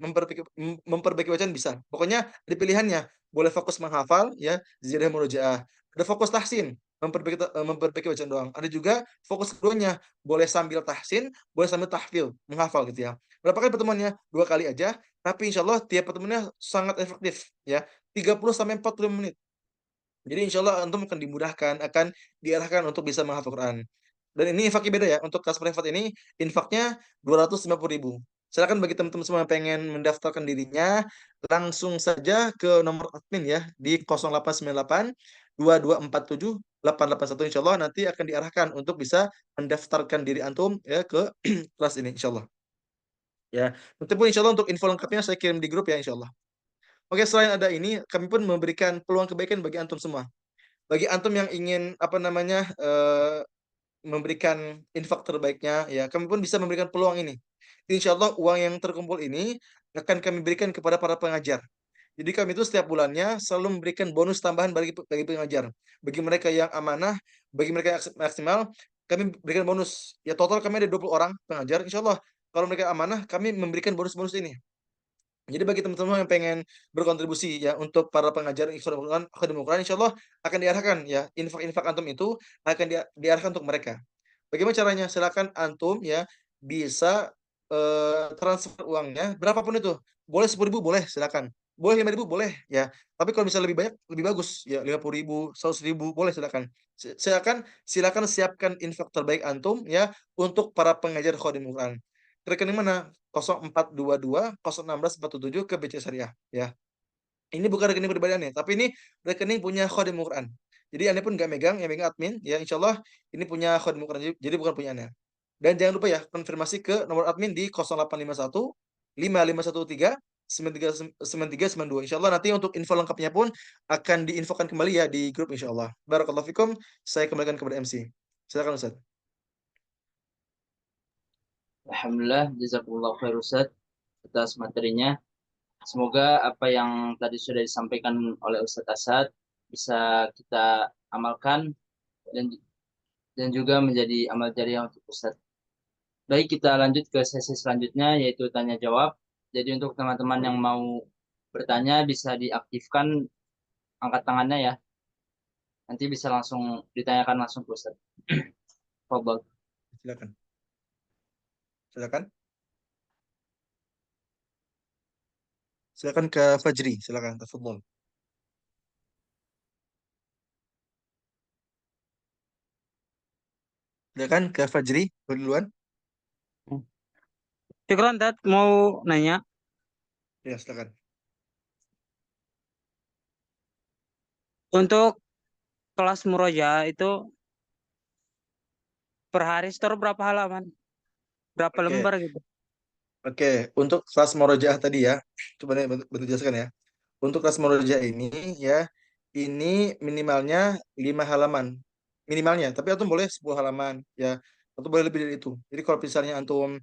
memperbaiki bacaan bisa. Pokoknya ada pilihannya. Boleh fokus menghafal, ya, ziyadah murojaah. Ada fokus tahsin, memperbaiki bacaan doang. Ada juga fokus keduanya, boleh sambil tahsin, boleh sambil tahfil, menghafal gitu ya. Berapa kali pertemuannya? 2 kali aja, tapi insya Allah tiap pertemuannya sangat efektif ya. 30 sampai 40 menit. Jadi insya Allah antum akan dimudahkan, akan diarahkan untuk bisa menghafal Quran. Dan ini infaknya beda ya. Untuk kelas privat ini infaknya 250.000. Silakan bagi teman-teman semua yang pengen mendaftarkan dirinya, langsung saja ke nomor admin ya di 0898 2247 881. Insya Allah nanti akan diarahkan untuk bisa mendaftarkan diri antum ya ke kelas ini insya Allah. Ya, nanti pun insya Allah untuk info lengkapnya saya kirim di grup ya insya Allah. Oke, selain ada ini, kami pun memberikan peluang kebaikan bagi antum semua. Bagi antum yang ingin apa namanya memberikan infak terbaiknya, ya kami pun bisa memberikan peluang ini. Insya Allah uang yang terkumpul ini akan kami berikan kepada para pengajar. Jadi kami itu setiap bulannya selalu memberikan bonus tambahan bagi pengajar. Bagi mereka yang amanah, bagi mereka yang maksimal, kami berikan bonus. Ya total kami ada 20 orang pengajar. Insya Allah kalau mereka amanah, kami memberikan bonus-bonus ini. Jadi bagi teman-teman yang pengen berkontribusi ya untuk para pengajar Akademi Quran, insya Allah akan diarahkan ya infak-infak antum itu akan diarahkan untuk mereka. Bagaimana caranya? Silakan antum ya bisa transfer uangnya berapapun itu. Boleh 10.000 boleh silakan. Boleh 5.000 boleh ya. Tapi kalau misalnya lebih banyak lebih bagus ya 50.000, 100.000 boleh silakan. Silakan siapkan infak terbaik antum ya untuk para pengajar Akademi Quran. Rekening mana? 0422 016 477 ke BC Syariah ya. Ini bukan rekening pribadi Anda, tapi ini rekening punya Khodimul Quran. Jadi Anda pun nggak megang, yang megang admin ya insya Allah ini punya Khodimul Quran, jadi bukan punya Anda. Dan jangan lupa ya konfirmasi ke nomor admin di 0851 5513 9392. Insya Allah nanti untuk info lengkapnya pun akan diinfokan kembali ya di grup insya Allah. Barakallahu fikum. Saya kembalikan kepada MC. Silakan Ustaz. Alhamdulillah, jazakumullah khair Ustaz atas materinya. Semoga apa yang tadi sudah disampaikan oleh Ustadz Asad bisa kita amalkan dan juga menjadi amal jariah untuk Ustadz. Baik, kita lanjut ke sesi selanjutnya yaitu tanya jawab. Jadi untuk teman-teman yang mau bertanya bisa diaktifkan angkat tangannya ya. Nanti bisa langsung ditanyakan langsung ke Ustadz. Fadhol. Silakan. Silakan. Silakan ke Fajri, silakan tafadhol. Silakan ke Fajri duluan. Syukron, Tat. Mau nanya. Ya, silakan. Untuk kelas muroja itu per hari store berapa halaman? Berapa Oke. lembar gitu? Oke, untuk kelas murojaah tadi ya, coba nih betul jelaskan ya. Untuk kelas murojaah ini ya, ini minimalnya 5 halaman. Minimalnya, tapi antum boleh 10 halaman ya. Atau boleh lebih dari itu. Jadi kalau misalnya antum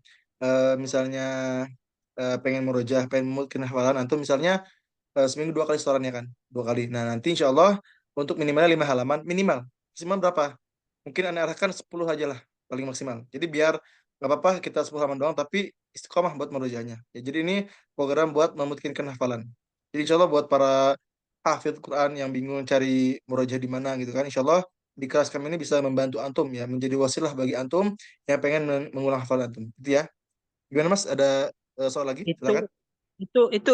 misalnya pengen murojaah, pengen mungkin hafalan antum misalnya seminggu 2 kali setorannya kan, 2 kali. Nah, nanti insya Allah untuk minimalnya 5 halaman, minimal. Maksimal berapa? Mungkin Anda arahkan 10 aja lah, paling maksimal. Jadi biar nggak apa-apa kita 10 halaman doang, tapi istiqomah buat merujanya. Ya, jadi ini program buat memungkinkan hafalan. Jadi insya Allah buat para hafidh Quran yang bingung cari merujah di mana gitu kan, insya Allah di kelas kami ini bisa membantu antum ya, menjadi wasilah bagi antum yang pengen mengulang hafalan antum. Gitu ya. Gimana Mas? Ada soal lagi? Itu Silakan. itu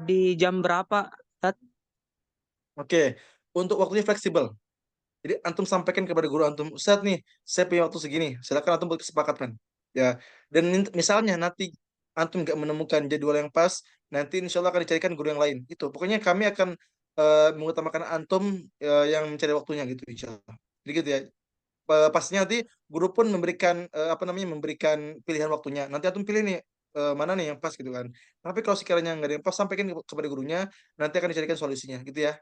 di jam berapa, Tat? Oke, untuk waktunya fleksibel. Jadi antum sampaikan kepada guru antum, Ustaz nih, saya punya waktu segini, silakan antum buat kesepakatan. Ya, dan misalnya nanti antum nggak menemukan jadwal yang pas, nanti insya Allah akan dicarikan guru yang lain. Itu, pokoknya kami akan mengutamakan antum yang mencari waktunya gitu, insya Allah. Jadi gitu ya. Pastinya nanti guru pun memberikan apa namanya, memberikan pilihan waktunya. Nanti antum pilih nih mana nih yang pas gitu kan. Tapi kalau sekiranya nggak ada yang pas, sampaikan kepada gurunya, nanti akan dicarikan solusinya, gitu ya.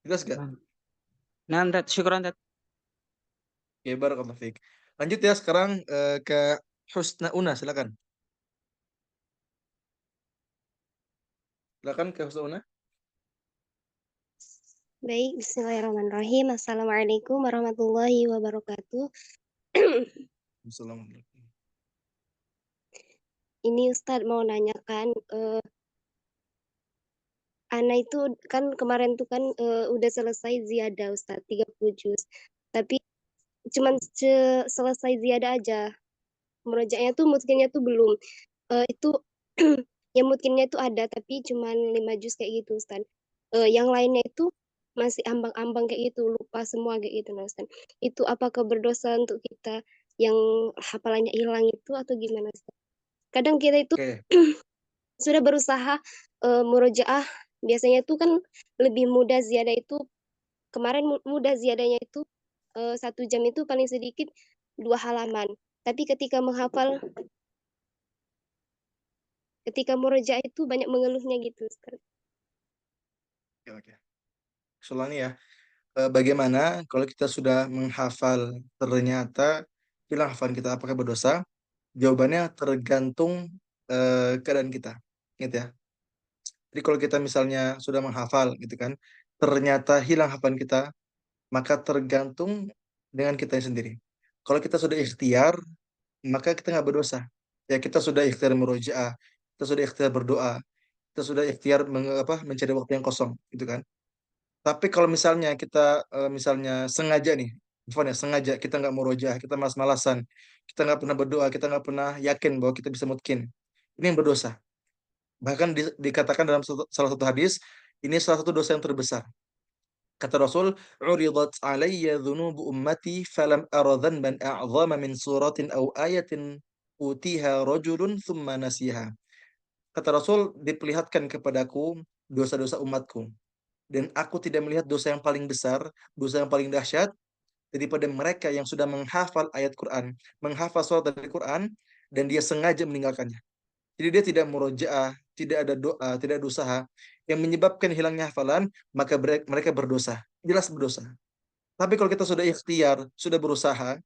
Jelas gak? Nah, Tat. Syukron, Tat. Oke, barakallahu fiik. Lanjut ya sekarang ke Husna Una, silakan. Silakan ke Husna Una. Baik, bismillahirrahmanirrahim. Assalamualaikum warahmatullahi wabarakatuh. Assalamualaikum. Ini Ustadz mau nanyakan, Ana itu kan kemarin tuh kan udah selesai ziyadah Ustadz 30 juz. Tapi cuman selesai ziyadah aja. Murojaahnya tuh mungkinnya tuh belum. Itu yang mungkinnya tuh ada tapi cuman 5 juz kayak gitu Ustadz. Yang lainnya itu masih ambang-ambang kayak gitu, lupa semua kayak gitu, nah Ustaz. Itu apakah berdosa untuk kita yang hafalannya hilang itu atau gimana Ustaz? Kadang kita itu Oke. sudah berusaha murojaah, biasanya itu kan lebih mudah ziyadah itu, kemarin mudah ziyadahnya itu 1 jam itu paling sedikit 2 halaman. Tapi ketika menghafal, ketika murojaah itu banyak mengeluhnya gitu Ustaz. Oke. Ulangi ya. Bagaimana kalau kita sudah menghafal ternyata hilang hafalan kita, apakah berdosa? Jawabannya tergantung keadaan kita. Ingat ya. Jadi kalau kita misalnya sudah menghafal gitu kan, ternyata hilang hafalan kita, maka tergantung dengan kita sendiri. Kalau kita sudah ikhtiar, maka kita nggak berdosa. Ya kita sudah ikhtiar murojaah, kita sudah ikhtiar berdoa, kita sudah ikhtiar mencari waktu yang kosong, gitu kan. Tapi kalau misalnya kita misalnya sengaja nih, Ivan ya, sengaja kita nggak murojaah, kita malas-malasan, kita nggak pernah berdoa, kita nggak pernah yakin bahwa kita bisa mungkin, ini yang berdosa. Bahkan dikatakan dalam salah satu hadis, ini salah satu dosa yang terbesar. Kata Rasul, "Uridat alayya dhunubu ummati falam ara dhanban a'zama min suratin aw ayatin utiha rajulun thumma nasiha." Kata Rasul, diperlihatkan kepadaku dosa-dosa umatku, dan aku tidak melihat dosa yang paling besar, dosa yang paling dahsyat daripada mereka yang sudah menghafal ayat Quran, menghafal surat dari Quran, dan dia sengaja meninggalkannya. Jadi dia tidak murojaah, tidak ada doa, tidak ada usaha yang menyebabkan hilangnya hafalan, maka mereka berdosa. Jelas berdosa. Tapi kalau kita sudah ikhtiar, sudah berusaha,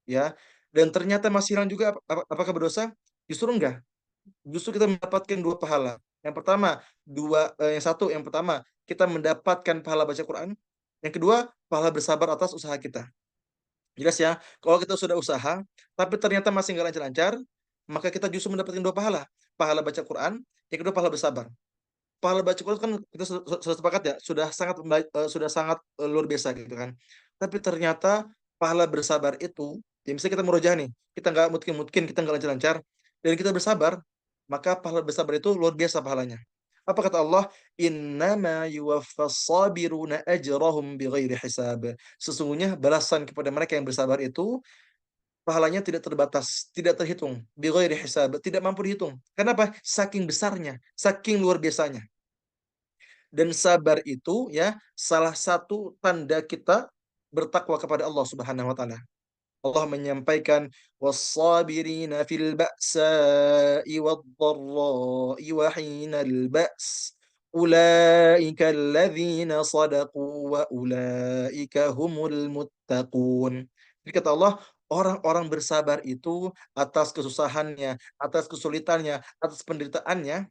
ya, dan ternyata masih hilang juga, apakah berdosa? Justru enggak. Justru kita mendapatkan 2 pahala. Yang pertama, yang pertama kita mendapatkan pahala baca Quran. Yang kedua, pahala bersabar atas usaha kita. Jelas ya, kalau kita sudah usaha, tapi ternyata masih nggak lancar-lancar, maka kita justru mendapatkan 2 pahala. Pahala baca Quran, yang kedua pahala bersabar. Pahala baca Quran kan kita sudah sepakat ya, sudah sangat luar biasa gitu kan. Tapi ternyata pahala bersabar itu, ya misalnya kita murojaah nih, kita nggak mungkin kita nggak lancar-lancar, dan kita bersabar, maka pahala bersabar itu luar biasa pahalanya. Apa kata Allah? Innama yuwaffas sabiruna ajrahum bighairi hisab. Sesungguhnya balasan kepada mereka yang bersabar itu pahalanya tidak terbatas, tidak terhitung, bighairi hisab, tidak mampu dihitung. Kenapa? Saking besarnya, saking luar biasanya. Dan sabar itu ya salah satu tanda kita bertakwa kepada Allah Subhanahu wa taala. Allah menyampaikan was-sabirina fil ba'sa'i wad-dharra'i wa hinal ba's ulaika alladzina sadaqu wa ulaika humul muttaqun. Jadi kata Allah, orang-orang bersabar itu atas kesusahannya, atas kesulitannya, atas penderitaannya,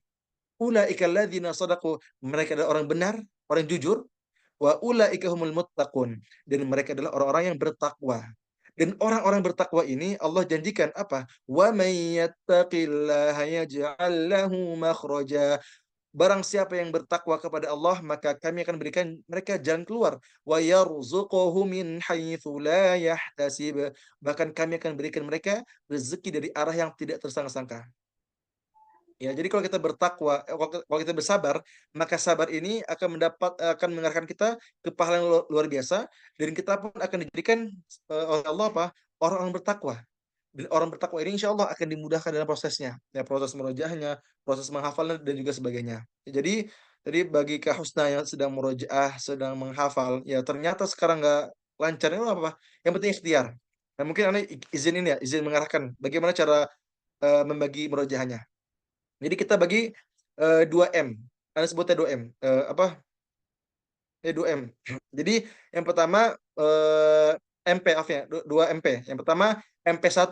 ulaika alladzina sadaqu, mereka adalah orang benar, orang jujur, wa ulaika humul muttaqun, dan mereka adalah orang-orang yang bertakwa. Dan orang-orang bertakwa ini Allah janjikan apa? Wa may yattaqillaha yaj'al lahu makhraja. Barang siapa yang bertakwa kepada Allah, maka kami akan berikan mereka jalan keluar. Wa yarzuquhu min haitsu la yahtasib. Bahkan kami akan berikan mereka rezeki dari arah yang tidak tersangka-sangka. Ya, jadi kalau kita bertakwa, kalau kita bersabar, maka sabar ini akan mengarahkan kita ke pahala yang luar biasa, dan kita pun akan dijadikan oleh Allah apa? Orang-orang bertakwa. Dan orang bertakwa ini insya Allah akan dimudahkan dalam prosesnya, ya proses murojaahnya, proses menghafalnya dan juga sebagainya. Ya, jadi bagi Kak Husna yang sedang murojaah, sedang menghafal, ya ternyata sekarang nggak lancar, itu apa? Yang penting ikhtiar. Nah, mungkin Anda izin ini ya, izin mengarahkan bagaimana cara membagi murojaahnya. Jadi kita bagi 2M. Anda sebutnya 2M. Apa? 2M. Jadi yang pertama MP, maaf ya, 2 MP. Yang pertama MP1.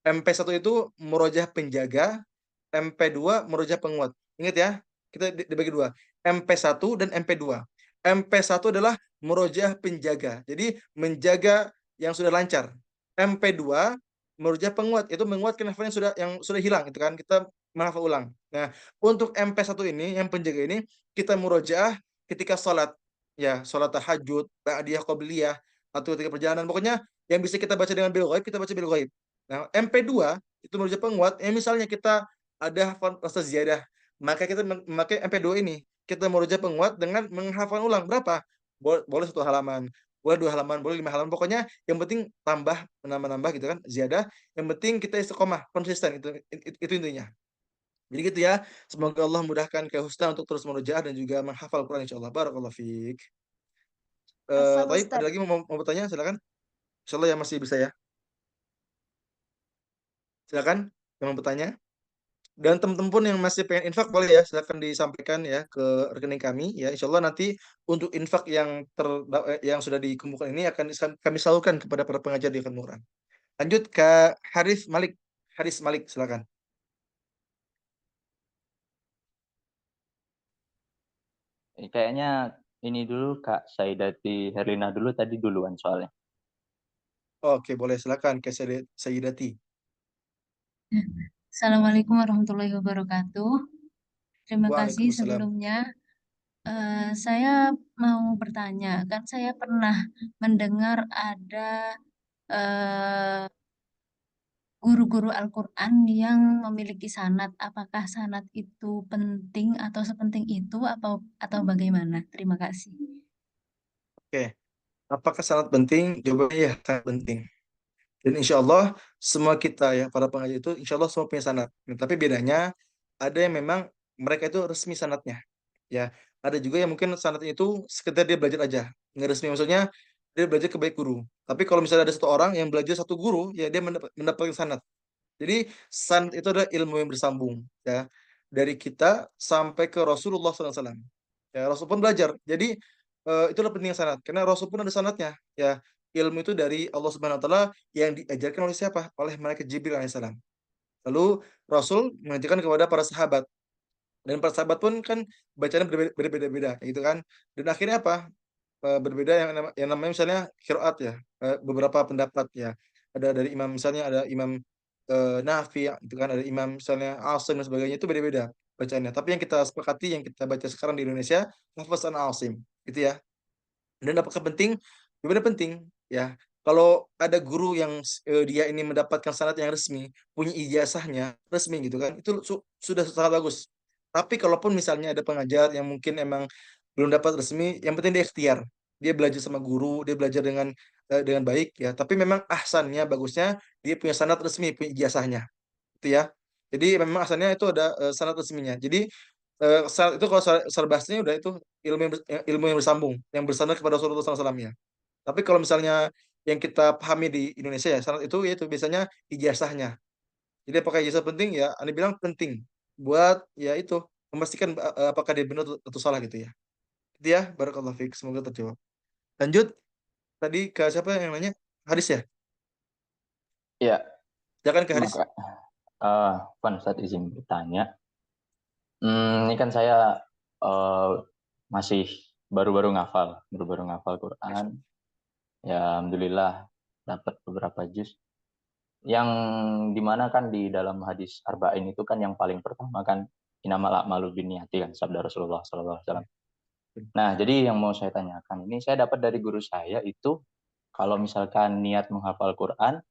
MP1 itu murojaah penjaga, MP2 murojaah penguat. Ingat ya, kita dibagi 2. MP1 dan MP2. MP1 adalah murojaah penjaga. Jadi menjaga yang sudah lancar. MP2 murojaah penguat, itu menguatkan hafalan yang sudah hilang itu kan. Kita menghafal ulang. Nah, untuk MP1 ini, yang penjaga ini, kita murojaah ketika sholat. Ya, sholat tahajud, ba'diyah, qobliyah, atau ketika perjalanan. Pokoknya yang bisa kita baca dengan bil ghaib, kita baca bil ghaib. Nah, MP2 itu merujuk penguat. Misalnya kita ada rasa ziyadah, maka kita memakai MP2 ini. Kita merujuk penguat dengan menghafal ulang berapa? boleh 1 halaman, boleh 2 halaman, boleh 5 halaman. Pokoknya yang penting tambah, menambah-nambah gitu kan, ziyadah. Yang penting kita istiqomah, konsisten, itu intinya. Jadi gitu ya. Semoga Allah mudahkan ke Husna untuk terus murojaah dan juga menghafal Quran insyaallah. Barakallahu fiik. Afwan Taib, ada Ustadz. lagi mau bertanya? Silakan. Insyaallah ya masih bisa ya. Silakan yang mau bertanya. Dan teman-teman pun yang masih pengen infak boleh ya, silakan disampaikan ya ke rekening kami ya. Insya Allah nanti untuk infak yang sudah dikumpulkan ini akan kami salurkan kepada para pengajar di Al-Quran. Lanjut ke Haris Malik. Haris Malik, silakan. Kayaknya ini dulu Kak Saidati Herlina dulu tadi duluan soalnya. Oke, boleh silakan ke Sayyidati. Assalamualaikum warahmatullahi wabarakatuh. Terima kasih Waalaikumsalam. sebelumnya. Saya mau bertanya, kan saya pernah mendengar ada eh, guru-guru Al-Quran yang memiliki sanad. Apakah sanad itu penting atau sepenting itu atau bagaimana? Terima kasih. Oke, apakah sangat penting? Jawabannya ya sangat penting. Dan insya Allah semua kita ya para pengajar itu insya Allah semua punya sanad. Nah, tapi bedanya ada yang memang mereka itu resmi sanadnya. Ya, ada juga yang mungkin sanadnya itu sekedar dia belajar aja, nggak resmi, maksudnya dia belajar ke baik guru. Tapi kalau misalnya ada satu orang yang belajar satu guru, ya dia mendapatkan sanad. Jadi sanad itu adalah ilmu yang bersambung ya dari kita sampai ke Rasulullah SAW. Ya, Rasul pun belajar. Jadi itulah pentingnya sanad karena Rasul pun ada sanadnya. Ya, ilmu itu dari Allah Subhanahu Wa Taala yang diajarkan oleh siapa? Oleh malaikat Jibril alaihissalam. Lalu Rasul mengajarkan kepada para sahabat dan para sahabat pun kan bacanya berbeda-beda gitu kan. Dan akhirnya apa? Berbeda yang namanya misalnya qiraat ya, beberapa pendapat ya. Ada dari imam misalnya ada imam Nafi itu kan, ada imam misalnya Asim dan sebagainya, itu beda-beda bacaannya. Tapi yang kita sepakati yang kita baca sekarang di Indonesia Hafaz an Asim gitu ya. Dan apakah penting? Benar penting ya. Kalau ada guru yang dia ini mendapatkan sanad yang resmi, punya ijazahnya resmi gitu kan, itu sudah sangat bagus. Tapi kalaupun misalnya ada pengajar yang mungkin emang belum dapat resmi, yang penting dia ikhtiar. Dia belajar sama guru, dia belajar dengan baik ya. Tapi memang ahsannya, bagusnya dia punya sanad resmi, punya ijazahnya. Itu ya. Jadi memang asalnya itu ada sanad resminya. Jadi sanad itu kalau secara bahasanya udah itu ilmu yang bersambung, yang bersandar kepada Rasulullah SAW ya. Tapi kalau misalnya yang kita pahami di Indonesia ya, sanad itu yaitu biasanya ijazahnya. Jadi apakah ijazah penting? Ya, Anda bilang penting buat ya itu memastikan apakah dia benar atau salah gitu ya. Itu ya, barakallahu fiik, semoga terjawab. Lanjut tadi ke siapa yang nanya? Haris ya? Iya, Jangan ke Haris. maka Van Ustadz izin bertanya. Ini kan saya masih baru-baru ngafal Quran. Ya, alhamdulillah dapat beberapa juz. Yang dimana kan di dalam hadis Arba'in itu kan yang paling pertama kan innamal a'malu binniyati kan sabda Rasulullah SAW. Nah, jadi yang mau saya tanyakan ini saya dapat dari guru saya itu kalau misalkan niat menghafal Quran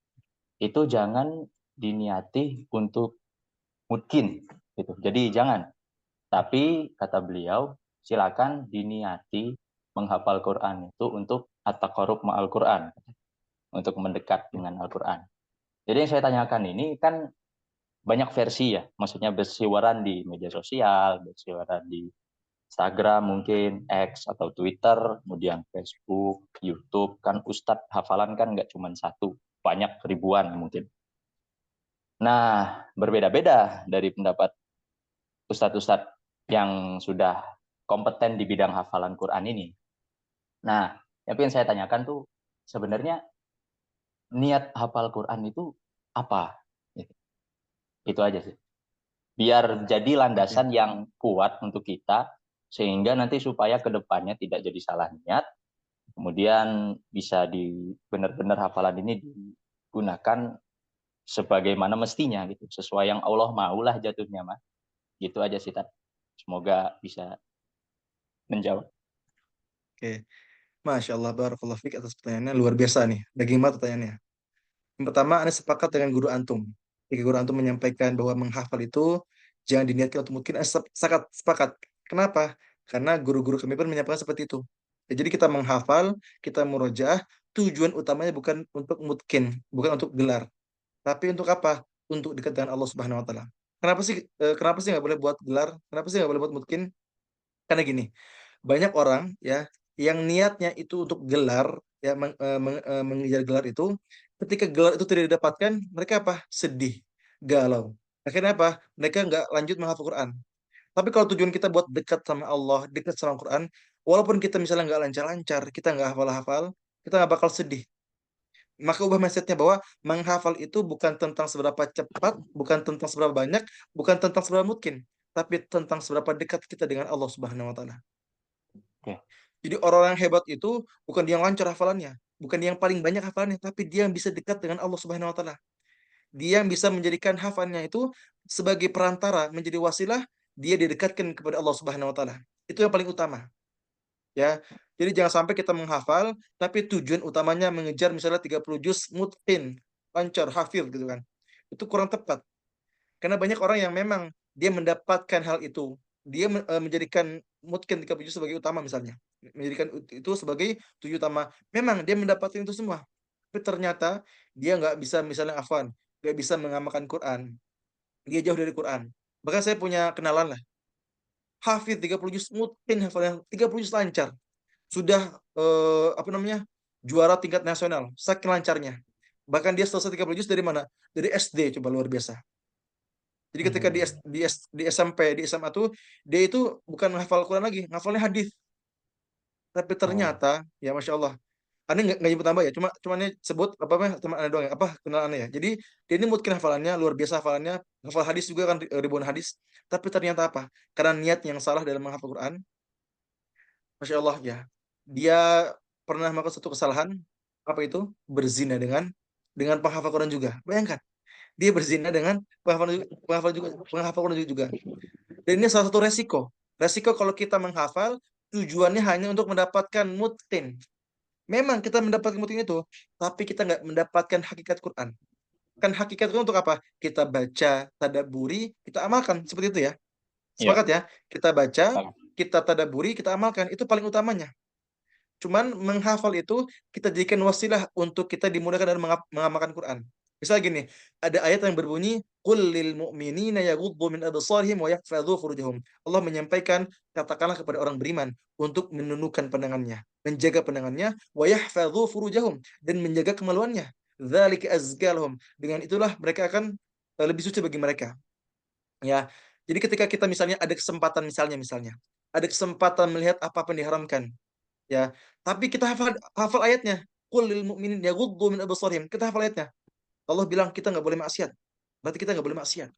itu jangan diniati untuk mungkin gitu. Jadi jangan. Tapi kata beliau silakan diniati menghafal Quran itu untuk at-taqarrub ma'al Quran, untuk mendekat dengan Al-Quran. Jadi yang saya tanyakan ini kan banyak versi ya, maksudnya berseliweran di media sosial, berseliweran di Instagram mungkin, X atau Twitter, kemudian Facebook, YouTube, kan Ustadz hafalan kan nggak cuma satu, banyak ribuan mungkin. Nah, berbeda-beda dari pendapat Ustadz-Ustadz yang sudah kompeten di bidang hafalan Quran ini. Nah, yang ingin saya tanyakan tuh sebenarnya niat hafal Quran itu apa? Itu aja sih. Biar jadi landasan yang kuat untuk kita, sehingga nanti supaya kedepannya tidak jadi salah niat, kemudian bisa benar-benar hafalan ini digunakan sebagaimana mestinya gitu, sesuai yang Allah maulah jatuhnya mah. Gitu aja sih, Tat. Semoga bisa menjawab. Oke. Masya Allah, barakallahu fiik atas pertanyaannya, luar biasa nih. Bagaimana pertanyaannya? Yang pertama, Anda sepakat dengan guru antum. Jika guru antum menyampaikan bahwa menghafal itu jangan diniatkan untuk mungkin, sangat sepakat. Kenapa? Karena guru-guru kami pun menyampaikan seperti itu. Ya, jadi kita menghafal, kita murojaah, tujuan utamanya bukan untuk mutkin, bukan untuk gelar. Tapi untuk apa? Untuk dekat dengan Allah Subhanahu wa taala. Kenapa sih nggak boleh buat gelar? Kenapa sih nggak boleh buat mutkin? Karena gini, banyak orang ya yang niatnya itu untuk gelar ya mengejar gelar itu, ketika gelar itu tidak didapatkan, mereka apa? Sedih, galau. Akhirnya apa? Mereka nggak lanjut menghafal Quran. Tapi kalau tujuan kita buat dekat sama Allah, dekat sama Quran, walaupun kita misalnya nggak lancar-lancar, kita nggak hafal-hafal, kita nggak bakal sedih. Maka ubah mindsetnya bahwa menghafal itu bukan tentang seberapa cepat, bukan tentang seberapa banyak, bukan tentang seberapa mungkin, tapi tentang seberapa dekat kita dengan Allah Subhanahu wa taala. Oke. Jadi orang yang hebat itu bukan dia yang lancar hafalannya, bukan dia yang paling banyak hafalannya, tapi dia yang bisa dekat dengan Allah Subhanahu wa taala. Dia yang bisa menjadikan hafalannya itu sebagai perantara, menjadi wasilah dia didekatkan kepada Allah Subhanahu wa taala. Itu yang paling utama. Ya. Jadi jangan sampai kita menghafal tapi tujuan utamanya mengejar misalnya 30 juz mutqin, lancar, hafil gitu kan. Itu kurang tepat. Karena banyak orang yang memang dia mendapatkan hal itu. Dia menjadikan mutqin 30 juz sebagai utama misalnya. Menjadikan itu sebagai tujuan utama. Memang dia mendapatkan itu semua. Tapi ternyata dia nggak bisa misalnya afwan, nggak bisa mengamalkan Quran. Dia jauh dari Quran. Bahkan saya punya kenalan lah. Hafid 30 juz mutqin hafalan 30 juz lancar. Sudah juara tingkat nasional, saking lancarnya. Bahkan dia selesai 30 juz dari mana? Dari SD, coba luar biasa. Jadi ketika di SMP, di SMA tuh, dia itu bukan menghafal Quran lagi, ngafalnya hadis. Tapi ternyata, ya Masya Allah, aneh nggak nyebut tambah ya, cuma ini sebut teman aneh doang ya, kenal aneh ya. Jadi dia ini mungkin hafalannya luar biasa, hafalannya hafal hadis juga kan, ribuan hadis. Tapi ternyata apa? Karena niat yang salah dalam menghafal Quran, Masya Allah ya, dia pernah melakukan satu kesalahan, apa itu? Berzina dengan penghafal Quran juga. Bayangkan, dia berzina dengan penghafal Quran juga. Dan ini salah satu resiko. Resiko kalau kita menghafal, tujuannya hanya untuk mendapatkan mutqin. Memang kita mendapatkan mutqin itu, tapi kita nggak mendapatkan hakikat Quran. Kan hakikat Quran untuk apa? Kita baca, tadabburi, kita amalkan. Seperti itu ya. Sepakat ya? Kita baca, kita tadabburi, kita amalkan. Itu paling utamanya. Cuman menghafal itu kita jadikan wasilah untuk kita dimudahkan dalam mengamalkan Quran. Misal gini, ada ayat yang berbunyi qul lil mu'minina yaghuddu min absarihim wa yahfadzu furujahum. Allah menyampaikan katakanlah kepada orang beriman untuk menundukkan pandangannya, menjaga pandangannya wa yahfadzu furujahum dan menjaga kemaluannya. Dzalika azka lahum. Dengan itulah mereka akan lebih suci bagi mereka. Ya. Jadi ketika kita misalnya ada kesempatan misalnya ada kesempatan melihat apa yang diharamkan, ya, tapi kita hafal ayatnya. Qul lil mu'minin yaghuddu min absarihim. Kita hafal ayatnya. Allah bilang kita nggak boleh maksiat. Berarti kita nggak boleh maksiat.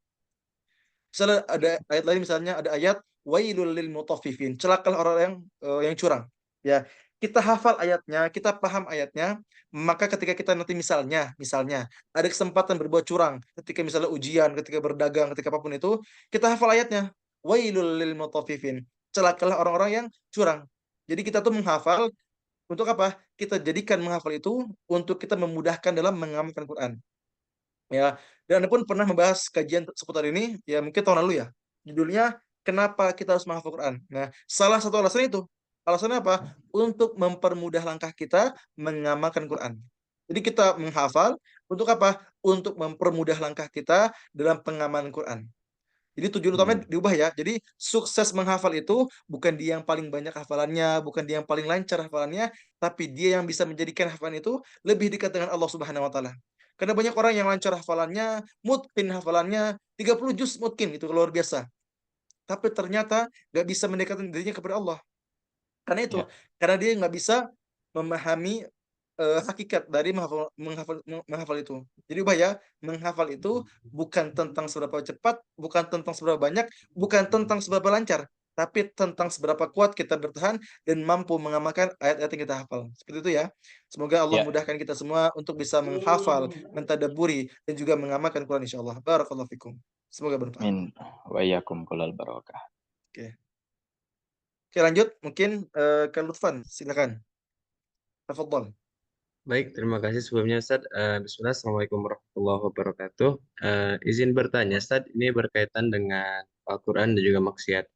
Misalnya ada ayat lain, misalnya ada ayat wailul lil mutaffifin. Celakalah orang yang curang. Ya, kita hafal ayatnya, kita paham ayatnya, maka ketika kita nanti misalnya ada kesempatan berbuat curang, ketika misalnya ujian, ketika berdagang, ketika apapun itu, kita hafal ayatnya. Wailul lil mutaffifin. Celakalah orang-orang yang curang. Jadi kita tuh menghafal untuk apa? Kita jadikan menghafal itu untuk kita memudahkan dalam mengamalkan Quran. Ya, dan Anda pun pernah membahas kajian seputar ini, ya mungkin tahun lalu ya. Judulnya kenapa kita harus menghafal Quran. Nah, salah satu alasan itu. Alasannya apa? Untuk mempermudah langkah kita mengamalkan Quran. Jadi kita menghafal untuk apa? Untuk mempermudah langkah kita dalam pengamalan Quran. Jadi tujuan utamanya diubah ya. Jadi sukses menghafal itu bukan dia yang paling banyak hafalannya, bukan dia yang paling lancar hafalannya, tapi dia yang bisa menjadikan hafalan itu lebih dekat dengan Allah Subhanahu wa taala. Karena banyak orang yang lancar hafalannya, mutqin hafalannya, 30 juz mutqin itu luar biasa. Tapi ternyata nggak bisa mendekatkan dirinya kepada Allah. Karena itu, karena dia nggak bisa memahami hakikat dari menghafal itu. Jadi ubah ya, menghafal itu bukan tentang seberapa cepat, bukan tentang seberapa banyak, bukan tentang seberapa lancar, tapi tentang seberapa kuat kita bertahan dan mampu mengamalkan ayat-ayat yang kita hafal. Seperti itu ya. Semoga Allah mudahkan kita semua untuk bisa menghafal, mentadabburi, dan juga mengamalkan Quran insyaallah. Barakallahu fikum. Semoga bermanfaat. Amin. Wa iyyakum kullal barakah. Oke. Oke, lanjut. Mungkin ke Lutfan, silakan. Tafadhol. Baik, terima kasih sebelumnya Ustaz. Bismillah, Assalamualaikum warahmatullahi wabarakatuh. Izin bertanya Ustaz, ini berkaitan dengan Al-Quran dan juga maksiat.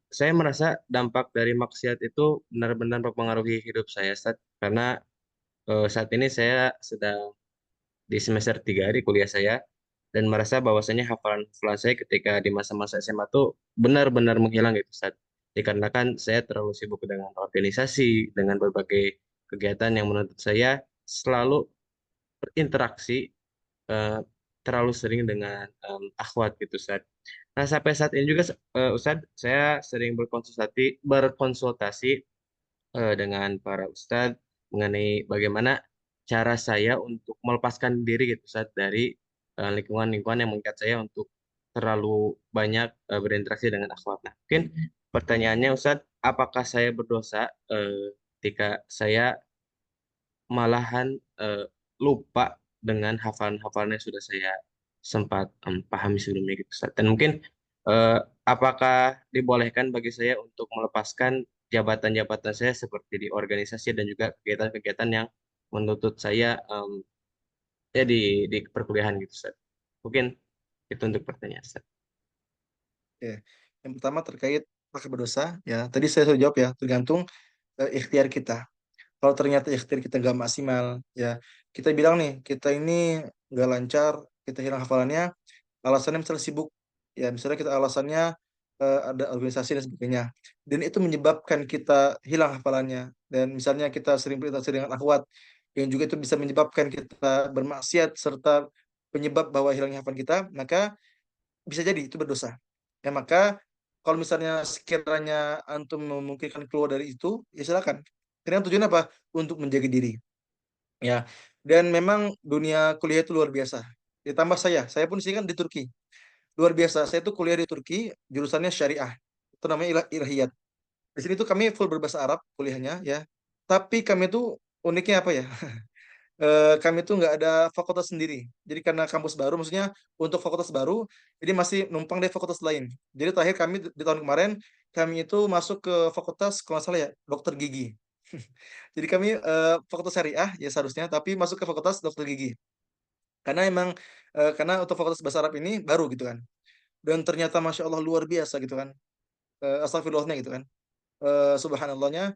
saya merasa dampak dari maksiat itu benar-benar mempengaruhi hidup saya, Ustaz. Karena saat ini saya sedang di semester 3 di kuliah saya dan merasa bahwasanya hafalan-hafalan saya ketika di masa-masa SMA tuh benar-benar menghilang gitu, Ustaz. Dikarenakan saya terlalu sibuk dengan organisasi, dengan berbagai kegiatan yang menuntut saya selalu berinteraksi eh, terlalu sering dengan akhwat gitu, Ustaz. Nah, sampai saat ini juga Ustaz, saya sering berkonsultasi dengan para ustadz mengenai bagaimana cara saya untuk melepaskan diri gitu Ustaz dari lingkungan-lingkungan yang mengikat saya untuk terlalu banyak berinteraksi dengan akhwat. Nah, mungkin pertanyaannya Ustadz, apakah saya berdosa ketika saya malahan lupa dengan hafalan-hafalan yang sudah saya sempat pahami sebelumnya gitu Ustaz. Dan mungkin eh, apakah dibolehkan bagi saya untuk melepaskan jabatan-jabatan saya seperti di organisasi dan juga kegiatan-kegiatan yang menuntut saya ya di perkuliahan gitu Ustaz. Mungkin itu untuk pertanyaan Ustaz. Ya. Yang pertama terkait apakah berdosa, ya tadi saya sudah jawab ya, tergantung ikhtiar kita. Kalau ternyata ikhtiar kita nggak maksimal, ya kita bilang nih, kita ini nggak lancar, kita hilang hafalannya, alasannya misalnya sibuk, ya misalnya kita alasannya ada organisasi dan sebagainya, dan itu menyebabkan kita hilang hafalannya, dan misalnya kita sering berinteraksi dengan akhwat, yang juga itu bisa menyebabkan kita bermaksiat serta penyebab bahwa hilangnya hafalan kita, maka bisa jadi itu berdosa. Ya maka kalau misalnya sekiranya antum memungkinkan keluar dari itu, ya silakan. Karena tujuan apa? Untuk menjaga diri. Ya. Dan memang dunia kuliah itu luar biasa. Ditambah saya pun sih kan di Turki. Luar biasa. Saya tuh kuliah di Turki, jurusannya syariah. Itu namanya ilahiyat. Di sini tuh kami full berbahasa Arab kuliahnya ya. Tapi kami tuh uniknya apa ya? Kami tuh nggak ada fakultas sendiri. Jadi karena kampus baru, maksudnya untuk fakultas baru, jadi masih numpang dari fakultas lain. Jadi terakhir kami di tahun kemarin, kami itu masuk ke fakultas, kalau nggak salah ya, dokter gigi. Jadi kami fakultas syariah ya seharusnya, tapi masuk ke fakultas dokter gigi. Karena emang karena untuk fakultas bahasa Arab ini baru gitu kan. Dan ternyata masya Allah luar biasa gitu kan. Astagfirullahnya gitu kan. Subhanallahnya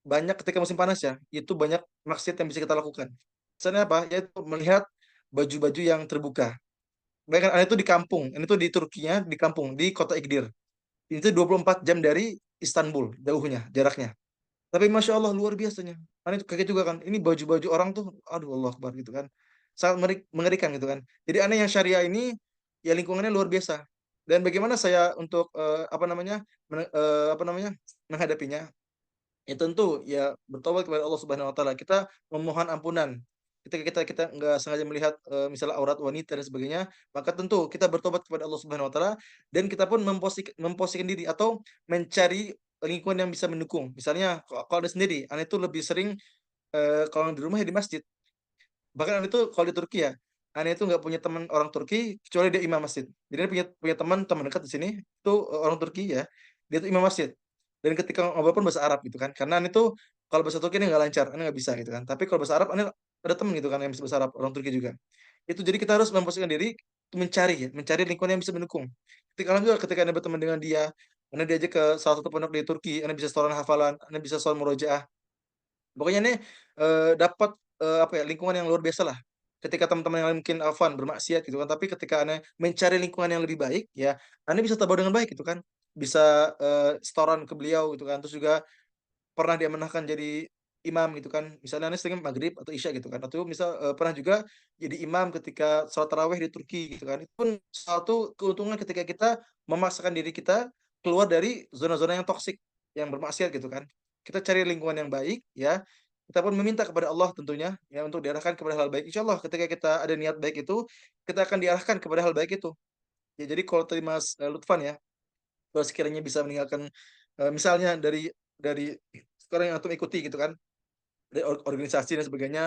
banyak ketika musim panas ya, itu banyak maksiat yang bisa kita lakukan. Misalnya apa? Yaitu melihat baju-baju yang terbuka. Bayangkan Anda itu di kampung, ini tuh di Turkinya, di kampung, di kota Igdir. Itu 24 jam dari Istanbul, jauhnya, jaraknya. Tapi Masya Allah, luar biasanya. Anda itu kaget juga kan, ini baju-baju orang tuh, aduh Allah Akbar gitu kan. Sangat mengerikan gitu kan. Jadi aneh yang syariah ini, ya lingkungannya luar biasa. Dan bagaimana saya untuk apa namanya menghadapinya? Ya tentu ya bertobat kepada Allah Subhanahu wa taala. Kita memohon ampunan. Ketika kita nggak sengaja melihat misalnya aurat wanita dan sebagainya, maka tentu kita bertobat kepada Allah Subhanahu wa taala dan kita pun memposisikan diri atau mencari lingkungan yang bisa mendukung. Misalnya kalau Anda sendiri, Anda itu lebih sering kalau di rumah ya di masjid. Bahkan Anda itu kalau di Turki ya, Anda itu nggak punya teman orang Turki kecuali dia imam masjid. Jadi Anda punya teman dekat di sini itu orang Turki ya, dia itu imam masjid. Dan ketika ngobrol pun bahasa Arab gitu kan. Karena Anda itu kalau bahasa Turki ini nggak lancar, Anda nggak bisa gitu kan. Tapi kalau bahasa Arab Anda ada teman gitu kan yang bisa bahasa Arab, orang Turki juga. Itu jadi kita harus memposisikan diri mencari lingkungan yang bisa mendukung. Ketika Anda juga ketika Anda berteman dengan dia, Anda diajak ke salah satu pondok di Turki, Anda bisa setoran hafalan, Anda bisa sholat murojaah. Pokoknya ini dapat apa ya, lingkungan yang luar biasa lah. Ketika teman-teman yang lain mungkin afwan bermaksiat gitu kan, tapi ketika Anda mencari lingkungan yang lebih baik ya, Anda bisa tabar dengan baik gitu kan. Bisa setoran ke beliau gitu kan. Terus juga pernah diamanahkan jadi imam gitu kan. Misalnya Anda sering maghrib atau isya gitu kan. Atau misal pernah juga jadi imam ketika sholat tarawih di Turki gitu kan. Itu pun satu keuntungan ketika kita memaksakan diri kita keluar dari zona-zona yang toksik, yang bermaksiat gitu kan. Kita cari lingkungan yang baik ya. Kita pun meminta kepada Allah tentunya ya untuk diarahkan kepada hal baik. Insya Allah ketika kita ada niat baik itu, kita akan diarahkan kepada hal baik itu. Ya jadi kalau tadi Mas Lutfan ya, kalau sekiranya bisa meninggalkan misalnya dari sekarang yang antum ikuti gitu kan, dari organisasi dan sebagainya,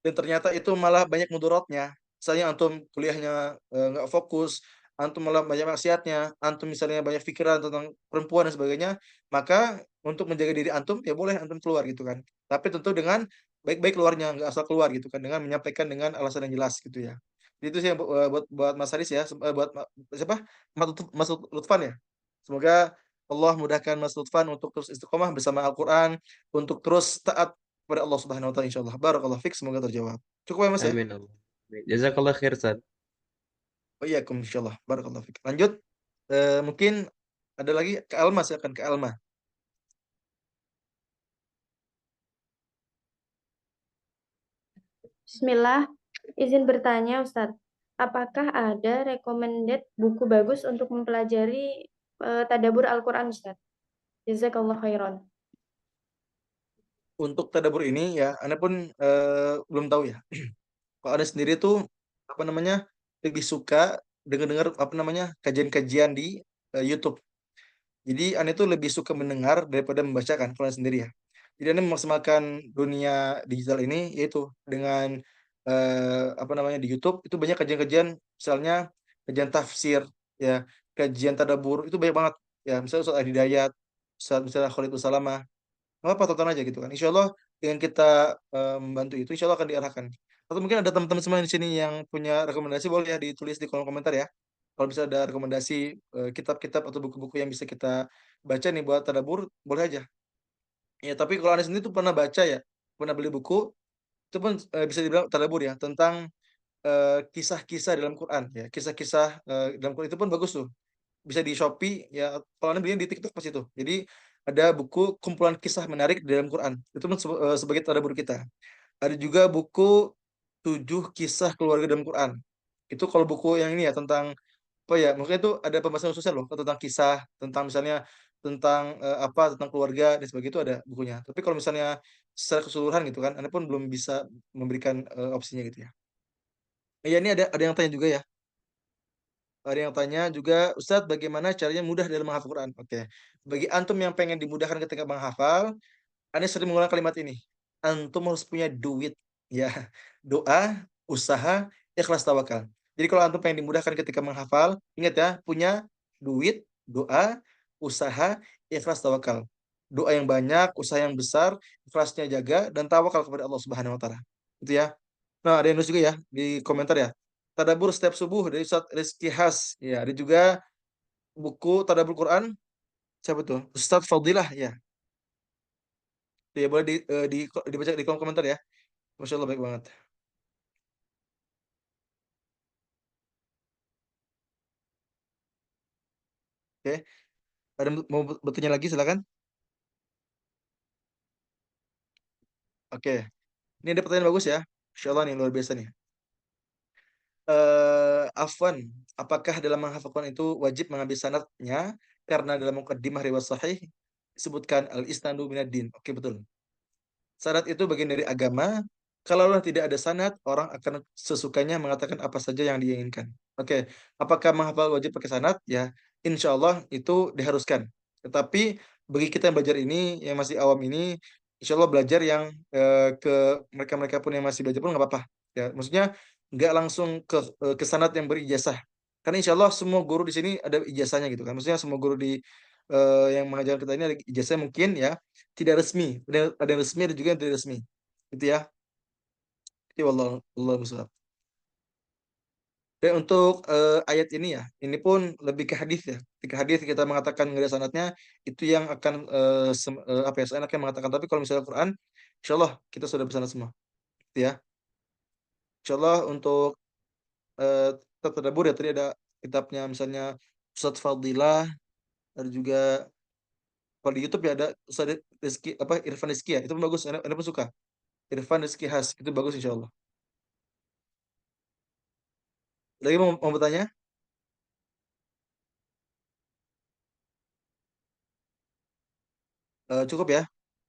dan ternyata itu malah banyak mudaratnya. Misalnya antum kuliahnya nggak fokus, antum malah banyak maksiatnya, antum misalnya banyak pikiran tentang perempuan dan sebagainya, maka untuk menjaga diri antum ya boleh antum keluar gitu kan. Tapi tentu dengan baik-baik keluarnya, nggak asal keluar gitu kan, dengan menyampaikan dengan alasan yang jelas gitu ya. Jadi itu sih yang buat Mas Haris ya, buat siapa? Mas Lutfan ya. Semoga Allah mudahkan Mas Lutfan untuk terus istiqomah bersama Al-Quran, untuk terus taat kepada Allah Subhanahu wa taala insyaallah. Barakallahu fik, semoga terjawab. Cukup ya Mas ya? Amin Allah. Jazakallah khair Ustaz. Oh iya, insyaallah. Barakallahu fik. Lanjut. Mungkin ada lagi ke Alma, silakan ke Alma. Bismillah, izin bertanya Ustadz, apakah ada recommended buku bagus untuk mempelajari tadabbur Al-Quran Ustadz? Jazakallah khairan. Untuk tadabbur ini ya, Anda pun belum tahu ya. Kalau Anda sendiri tuh apa namanya lebih suka dengar-dengar apa namanya kajian-kajian di YouTube. Jadi Anda itu lebih suka mendengar daripada membacakan kalau Anda sendiri ya. Jadi Anda memaksimalkan dunia digital ini yaitu dengan apa namanya di YouTube itu banyak kajian-kajian, misalnya kajian tafsir ya, kajian tadabbur itu banyak banget ya. Misalnya Ustaz Adi Dayat, Ustaz misalnya Khalid Usalamah, nggak apa tonton aja gitu kan. Insya Allah dengan kita membantu itu, insya Allah akan diarahkan. Atau mungkin ada teman-teman semua di sini yang punya rekomendasi, boleh ya ditulis di kolom komentar ya. Kalau bisa ada rekomendasi kitab-kitab atau buku-buku yang bisa kita baca nih buat tadabbur, boleh aja. Ya, tapi kalau Anda sendiri tuh pernah baca ya, pernah beli buku, itu pun bisa dibilang tadabbur ya, tentang kisah-kisah dalam Quran ya, kisah-kisah dalam Quran itu pun bagus tuh. Bisa di Shopee ya, kalau Anda belinya di TikTok pas itu. Jadi ada buku kumpulan kisah menarik di dalam Quran. Itu pun sebagai tadabbur kita. Ada juga buku 7 kisah keluarga dalam Quran. Itu kalau buku yang ini ya tentang apa ya? Mungkin itu ada pembahasan khususnya loh tentang kisah, tentang misalnya tentang apa tentang keluarga dan sebagainya itu ada bukunya. Tapi kalau misalnya secara keseluruhan gitu kan, Anda pun belum bisa memberikan opsinya gitu ya. Ya ini ada yang tanya juga ya. Ada yang tanya juga, Ustadz, bagaimana caranya mudah dalam menghafal Quran? Oke. Bagi antum yang pengen dimudahkan ketika menghafal, Anda sering mengulang kalimat ini. Antum harus punya duit, ya. Doa, usaha, ikhlas tawakal. Jadi kalau antum pengen dimudahkan ketika menghafal, ingat ya, punya duit, doa, usaha, ikhlas tawakal. Doa yang banyak, usaha yang besar, ikhlasnya jaga, dan tawakal kepada Allah Subhanahu wa taala. Itu ya. Nah, ada yang nulis juga ya di komentar ya. Tadabbur setiap subuh dari Ustaz Rizky Has. Ya, ada juga buku Tadabbur Quran. Siapa tuh? Ustaz Fadilah ya. Ya, boleh dibaca di kolom komentar ya. Masya Allah baik banget. Oke. Ada mau bertanya lagi silakan. Oke. Ini ada pertanyaan bagus ya. Insya Allah nih luar biasa nih. Afwan, apakah dalam menghafal Quran itu wajib mengambil sanadnya? Karena dalam muqaddimah riwayat sahih disebutkan al-isnadu minad din. Oke, betul. Sanad itu bagian dari agama. Kalaulah tidak ada sanad, orang akan sesukanya mengatakan apa saja yang diinginkan. Oke, apakah menghafal wajib pakai sanad? Ya, insya Allah itu diharuskan. Tetapi bagi kita yang belajar ini, yang masih awam ini, insya Allah belajar yang ke mereka-mereka pun yang masih belajar pun nggak apa-apa. Ya, maksudnya nggak langsung ke sanad yang berijazah. Karena insya Allah semua guru di sini ada ijazahnya gitu kan. Maksudnya semua guru di yang mengajarkan kita ini ada ijazah mungkin ya tidak resmi. Ada yang resmi, ada juga yang tidak resmi. Gitu ya. Itu Allah muslih. Dan untuk ayat ini ya, ini pun lebih ke hadis ya. Ketika hadis kita mengatakan nggak ada sanadnya, itu yang akan apa ya, seenaknya mengatakan. Tapi kalau misalnya Quran, insya Allah kita sudah bersama semua. Gitu ya. Insya Allah untuk kitab tadabbur ya, tadi ada kitabnya misalnya Ustadz Fadilah, ada juga kalau di YouTube ya ada Ustadz Rizky, apa Irfan Rizky ya, itu pun bagus, Anda pun suka. Irfan Rizky Has, itu bagus insya Allah. Lagi mau bertanya? Cukup ya.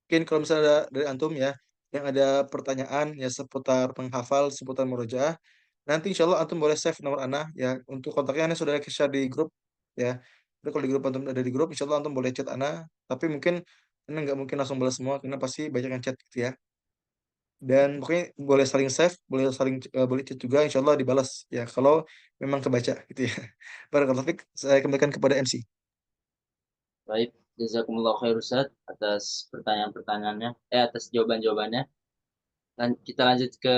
Mungkin kalau misalnya ada dari antum ya, yang ada pertanyaan ya seputar penghafal, seputar murojaah, nanti insya Allah antum boleh save nomor Ana ya. Untuk kontaknya Ana sudah share di grup ya. Tapi kalau di grup antum ada di grup, insya Allah antum boleh chat Ana. Tapi mungkin Ana nggak mungkin langsung balas semua, karena pasti banyak yang chat gitu ya. Dan pokoknya boleh saling save, boleh chat juga, insya Allah dibalas ya. Kalau memang kebaca gitu ya. Barakallahu fiik, saya kembalikan kepada MC. Baik, jazakumullah khair Ustaz atas pertanyaan-pertanyaannya, atas jawaban-jawabannya. Dan kita lanjut ke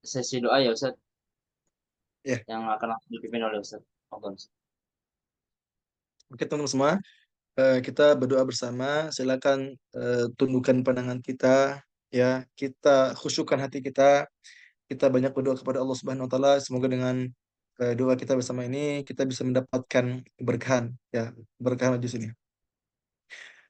sesi doa ya Ustaz, Ya. yang akan langsung dipimpin oleh Ustaz. Mohon, Ustaz. Oke teman-teman semua, kita berdoa bersama. Silakan tundukkan pandangan kita, ya. Kita khusyukkan hati kita. Kita banyak berdoa kepada Allah Subhanahu Wa Taala. Semoga dengan doa kita bersama ini kita bisa mendapatkan keberkahan, ya, berkah di sini.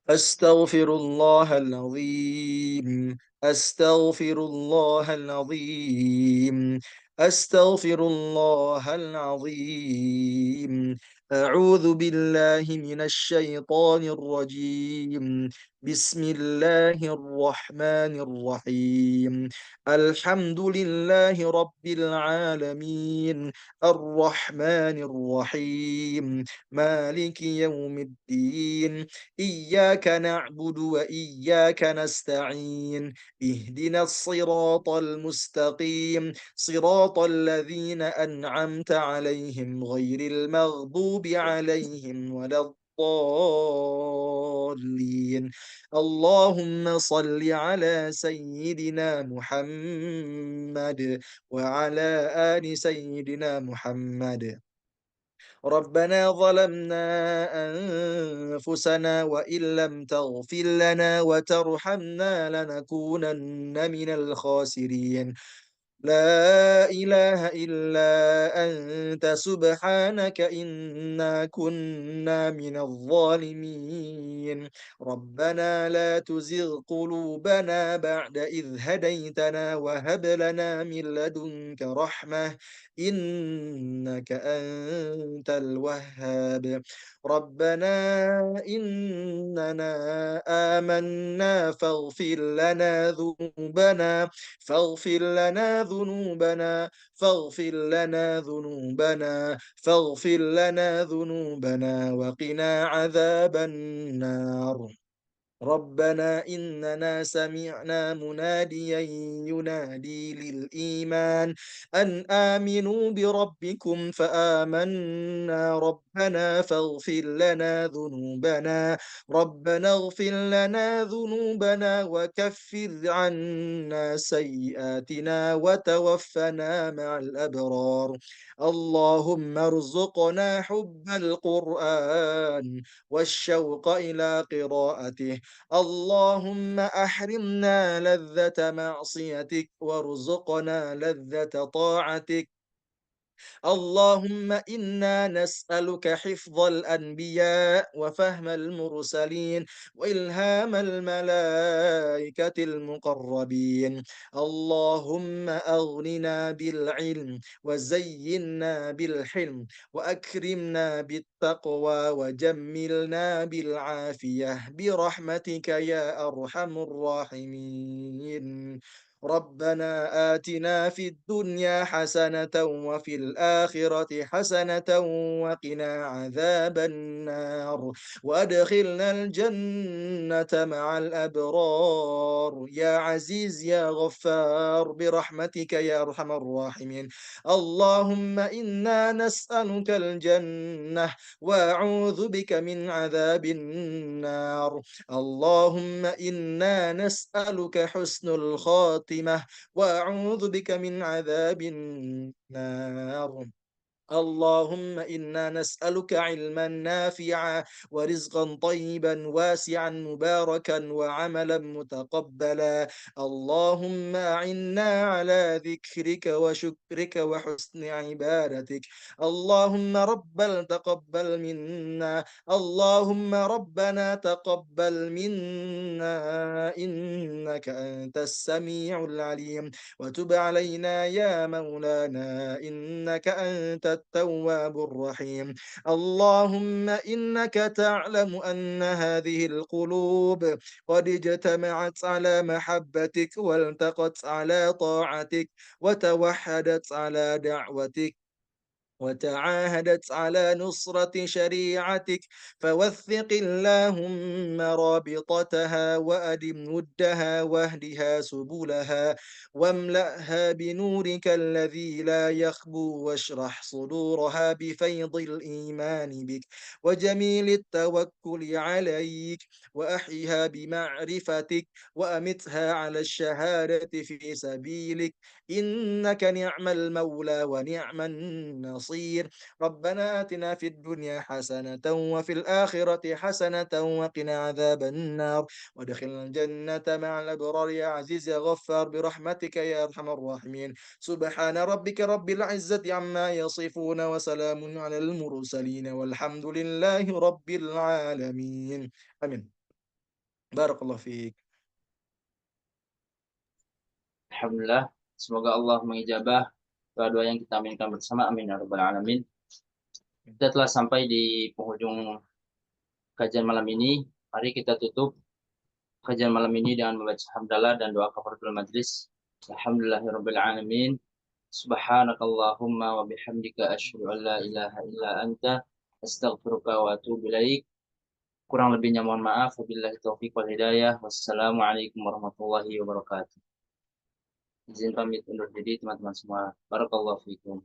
أستغفر الله العظيم أستغفر الله العظيم أستغفر الله العظيم أعوذ بالله من الشيطان الرجيم بسم الله الرحمن الرحيم الحمد لله رب العالمين الرحمن الرحيم مالك يوم الدين إياك نعبد وإياك نستعين اهدنا الصراط المستقيم صراط الذين أنعمت عليهم غير المغضوب عليهم ولا الضالين اللهم صل على سيدنا محمد وعلى آل سيدنا محمد ربنا ظلمنا أنفسنا وإن لم تغفر لنا وترحمنا لنكونن من الخاسرين لا إله إلا أنت سبحانك إنا كنا من الظالمين ربنا لا تزغ قلوبنا بعد إذ هديتنا وهب لنا من لدنك رحمة إنك أنت الوهاب ربنا إننا آمنا فاغفر لنا ذنوبنا فاغفر لنا ذنوبنا فاغفر لنا ذنوبنا فاغفر لنا ذنوبنا وقنا عذاب النار ربنا إننا سمعنا مناديا ينادي للإيمان أن آمنوا بربكم فآمنا ربنا فاغفر لنا ذنوبنا ربنا اغفر لنا ذنوبنا وكفر عنا سيئاتنا وتوفنا مع الأبرار اللهم ارزقنا حب القرآن والشوق إلى قراءته اللهم أحرمنا لذة معصيتك وارزقنا لذة طاعتك اللهم إنا نسألك حفظ الأنبياء وفهم المرسلين وإلهام الملائكة المقربين اللهم أغننا بالعلم وزينا بالحلم وأكرمنا بالتقوى وجملنا بالعافية برحمتك يا أرحم الراحمين ربنا آتنا في الدنيا حسنة وفي الآخرة حسنة وقنا عذاب النار وأدخلنا الجنة مع الأبرار يا عزيز يا غفار برحمتك يا أرحم الراحمين اللهم إنا نسألك الجنة وأعوذ بك من عذاب النار اللهم إنا نسألك حسن الخاتمة وأعوذ بك من عذاب النار اللهم إنا نسألك علما نافعا ورزقا طيبا واسعا مباركا وعملا متقبلا اللهم أعنا على ذكرك وشكرك وحسن عبادتك اللهم ربنا تقبل منا اللهم ربنا تقبل منا إنك أنت السميع العليم وتب علينا يا مولانا إنك أنت التواب الرحيم اللهم إنك تعلم أن هذه القلوب قد اجتمعت على محبتك والتقت على طاعتك وتوحدت على دعوتك وتعاهدت على نصرة شريعتك فوثق اللهم رابطتها وأدم ودها واهدها سبلها واملأها بنورك الذي لا يخبو واشرح صدورها بفيض الإيمان بك وجميل التوكل عليك وأحيها بمعرفتك وأمتها على الشهادة في سبيلك إنك نعم المولى ونعم النصير المصير ربنا آتنا في الدنيا حسنة وفي الآخرة حسنة وقنا عذاب النار وادخلنا الجنة مع الأبرار يا عزيز يا غفار برحمتك يا أرحم الراحمين سبحان ربك رب العزة عما يصفون وسلام على المرسلين والحمد لله رب العالمين آمين بارك الله فيك. Alhamdulillah. Semoga Allah mengijabah doa-doa yang kita aminkan bersama. Amin ya rabbal alamin. Kita telah sampai di penghujung kajian malam ini. Mari kita tutup kajian malam ini dengan membaca hamdalah dan doa kafaratul majlis. Alhamdulillahirabbil alamin. Subhanakallahumma wa bihamdika asyhadu an la ilaha illa anta astaghfiruka wa atubu ilaik. Kurang lebihnya mohon maaf. Wabillahi taufiq wal hidayah. Wassalamualaikum warahmatullahi wabarakatuh. Izin pamit undur diri teman-teman semua. Barakallahu fiikum.